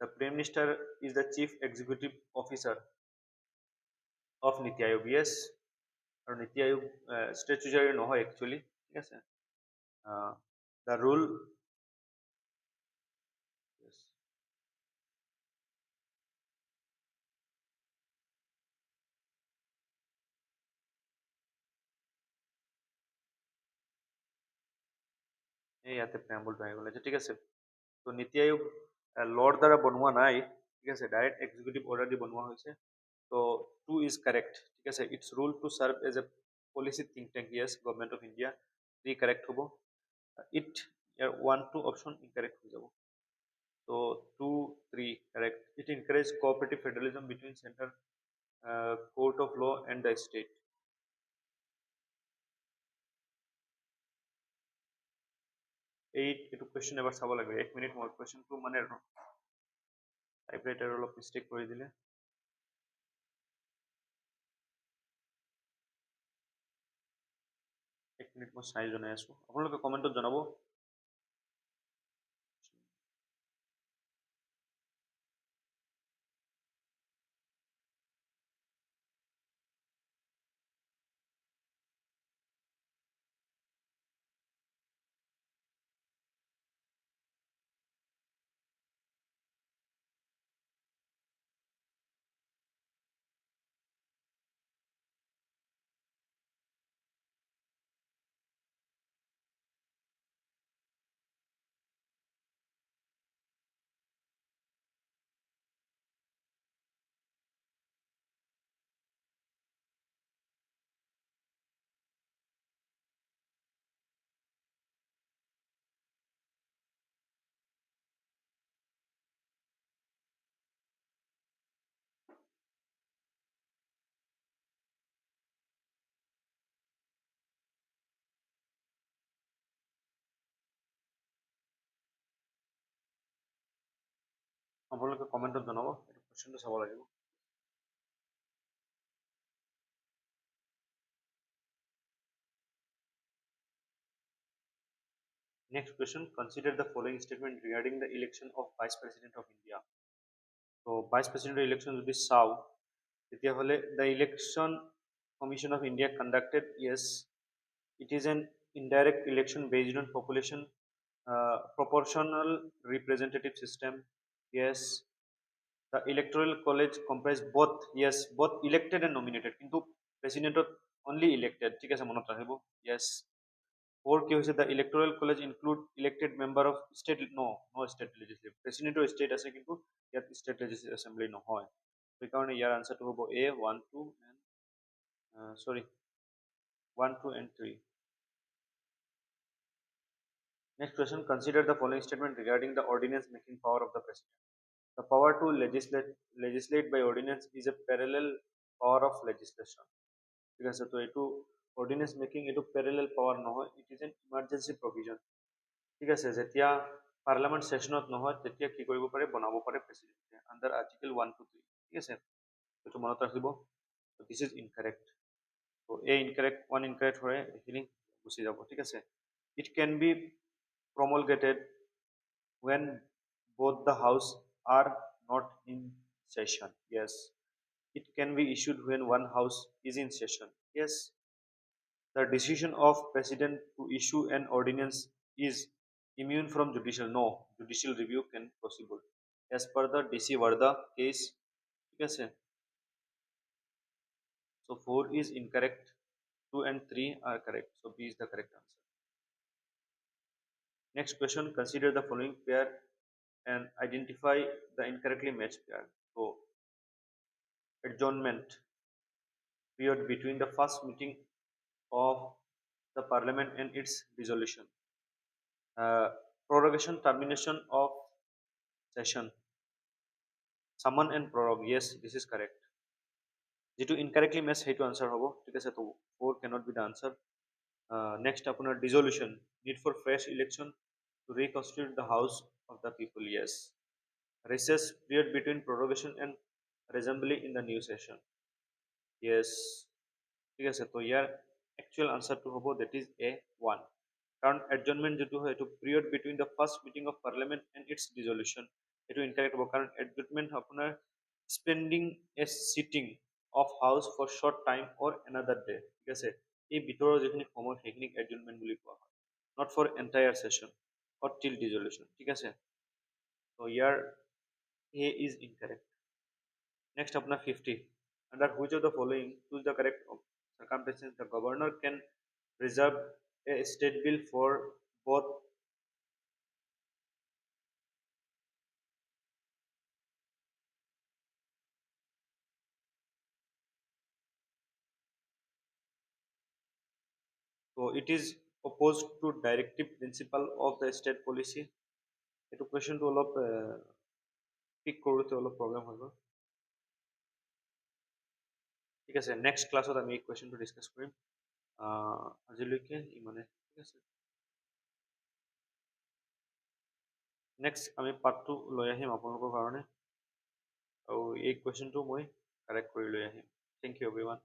The prime minister is the chief executive officer of নীতি আয়োগ, yes। আৰু নীতি আয়োগ statutory নহয় actually, ঠিক আছে। The rule, yes, এই ইয়াতে প্ৰেম্বলটো আহি গ'ল, ঠিক আছে। তো নীতি আয়োগ লৰ দ্বাৰা বনোৱা নাই, ঠিক আছে, ডাইৰেক্ট এক্সিকিউটিভ অৰ্ডাৰ দি বনোৱা হৈছে। তো 2 ইজ কাৰেক্ট, ঠিক আছে। Its role to serve as a policy think tank, yes, government of India, 3 correct হ'ব। ইট, ইয়াৰ 1 2 অপশ্যন ইনকাৰেক্ট হৈ যাব। তো 2 3 correct. It encourage cooperative federalism between central court of law and the state. এইটো question এবাৰ চাব লাগে, 1 minute. মই কুৱেশ্যনটো মানে টাইপৰাইটাৰ অলপ মিষ্টেক কৰি দিলে। এক মিনিট মই চাই জনাই আছোঁ, আপোনালোকে কমেণ্টত জনাব। আপোনালোকে কমেণ্টত জনাব, এইটো কুৱেশ্যনটো চাব লাগিব। Next question, consider the following statement regarding the election of Vice President of India. So Vice President election যদি চাওঁ তেতিয়াহ'লে the election commission of India conducted, yes, it is an indirect election based on population, proportional representative system, yes. The electoral college comprise both, yes, both elected and nominated, কিন্তু প্ৰেচিডেণ্টত only elected, ঠিক আছে, মনত ৰাখিব, yes। Or কি হৈছে, the electoral college include elected member of state, no state legislative, প্ৰেচিডেণ্টৰ state আছে কিন্তু ইয়াত state legislative assembly নহয়, সেইকাৰণে ইয়াৰ আনসাৰটো হ'ব A, 1 2 and sorry 1 2 and 3। Next question, consider the following statement regarding the ordinance making power of the president. The power to legislate by ordinance is a parallel power of legislation. ঠিক আছে, তো এইটো ordinance making এইটো parallel power নহয়, it is an emergency provision. ঠিক আছে, যেতিয়া parliament ছেছনত নহয় তেতিয়া কি কৰিব পাৰে, বনাব পাৰে প্ৰেচিডেণ্টে আণ্ডাৰ আৰ্টিকেল 123। ঠিক আছে, এইটো মনত ৰাখিব। This is incorrect. তো এই ওৱান ইনকাৰেক্ট হয়, এইখিনি গুচি যাব। ঠিক আছে, it can be promulgated when both the house are not in session. Yes, it can be issued when one house is in session. Yes, the decision of president to issue an ordinance is immune from judicial. No, judicial review can possible as per the DC Varda case. Yes, so 4 is incorrect, 2 and 3 are correct, so B is the correct answer. Next question, consider the following pair and identify the incorrectly matched pair. So adjournment period between the first meeting of the parliament and its dissolution. Prorogation, termination of session. Summon and prorogue. Yes, this is correct. যেটো incorrectly match সেইটো answer হ'ব। ঠিক আছে, তো 4 cannot be the answer. Next আপোনাৰ dissolution, need for fresh election to reconstitute the house of the people. Yes. Recess period between prorogation and assembly in the new session. Yes. ঠিক আছে, তো ইয়াৰ actual answer to হ'ব that is A1. কাৰণ adjournment যেটো হয় এটো period between the first meeting of parliament and its dissolution, এটো incorrect হ'ব কাৰণ adjournment আপোনাৰ spending a sitting of house for short time or another day. ঠিক আছে, এই ভিতৰৰ যেখিনি সময় সেইখিনিক adjournment বুলি কোৱা হয়, not for entire session or till dissolution. ঠিক আছে, তো ইয়াৰ A is incorrect. Next apna 50. Under which of the following choose the correct circumstances the governor can reserve a state bill for both so it is opposed to directive principle of the state policy. Eto question to olop pick কৰোতে অলপ problem হৈ গ'ল। ঠিক আছে, next ক্লাছত আমি এই কুৱেশ্যনটো discuss কৰিম। আজিলৈকে ইমানে। ঠিক আছে, নেক্সট আমি পাৰ্ট 2 লৈ আহিম আপোনালোকৰ কাৰণে, আৰু এই কুৱেশ্যনটো মই কাৰেক্ট কৰি লৈ আহিম। Thank you everyone.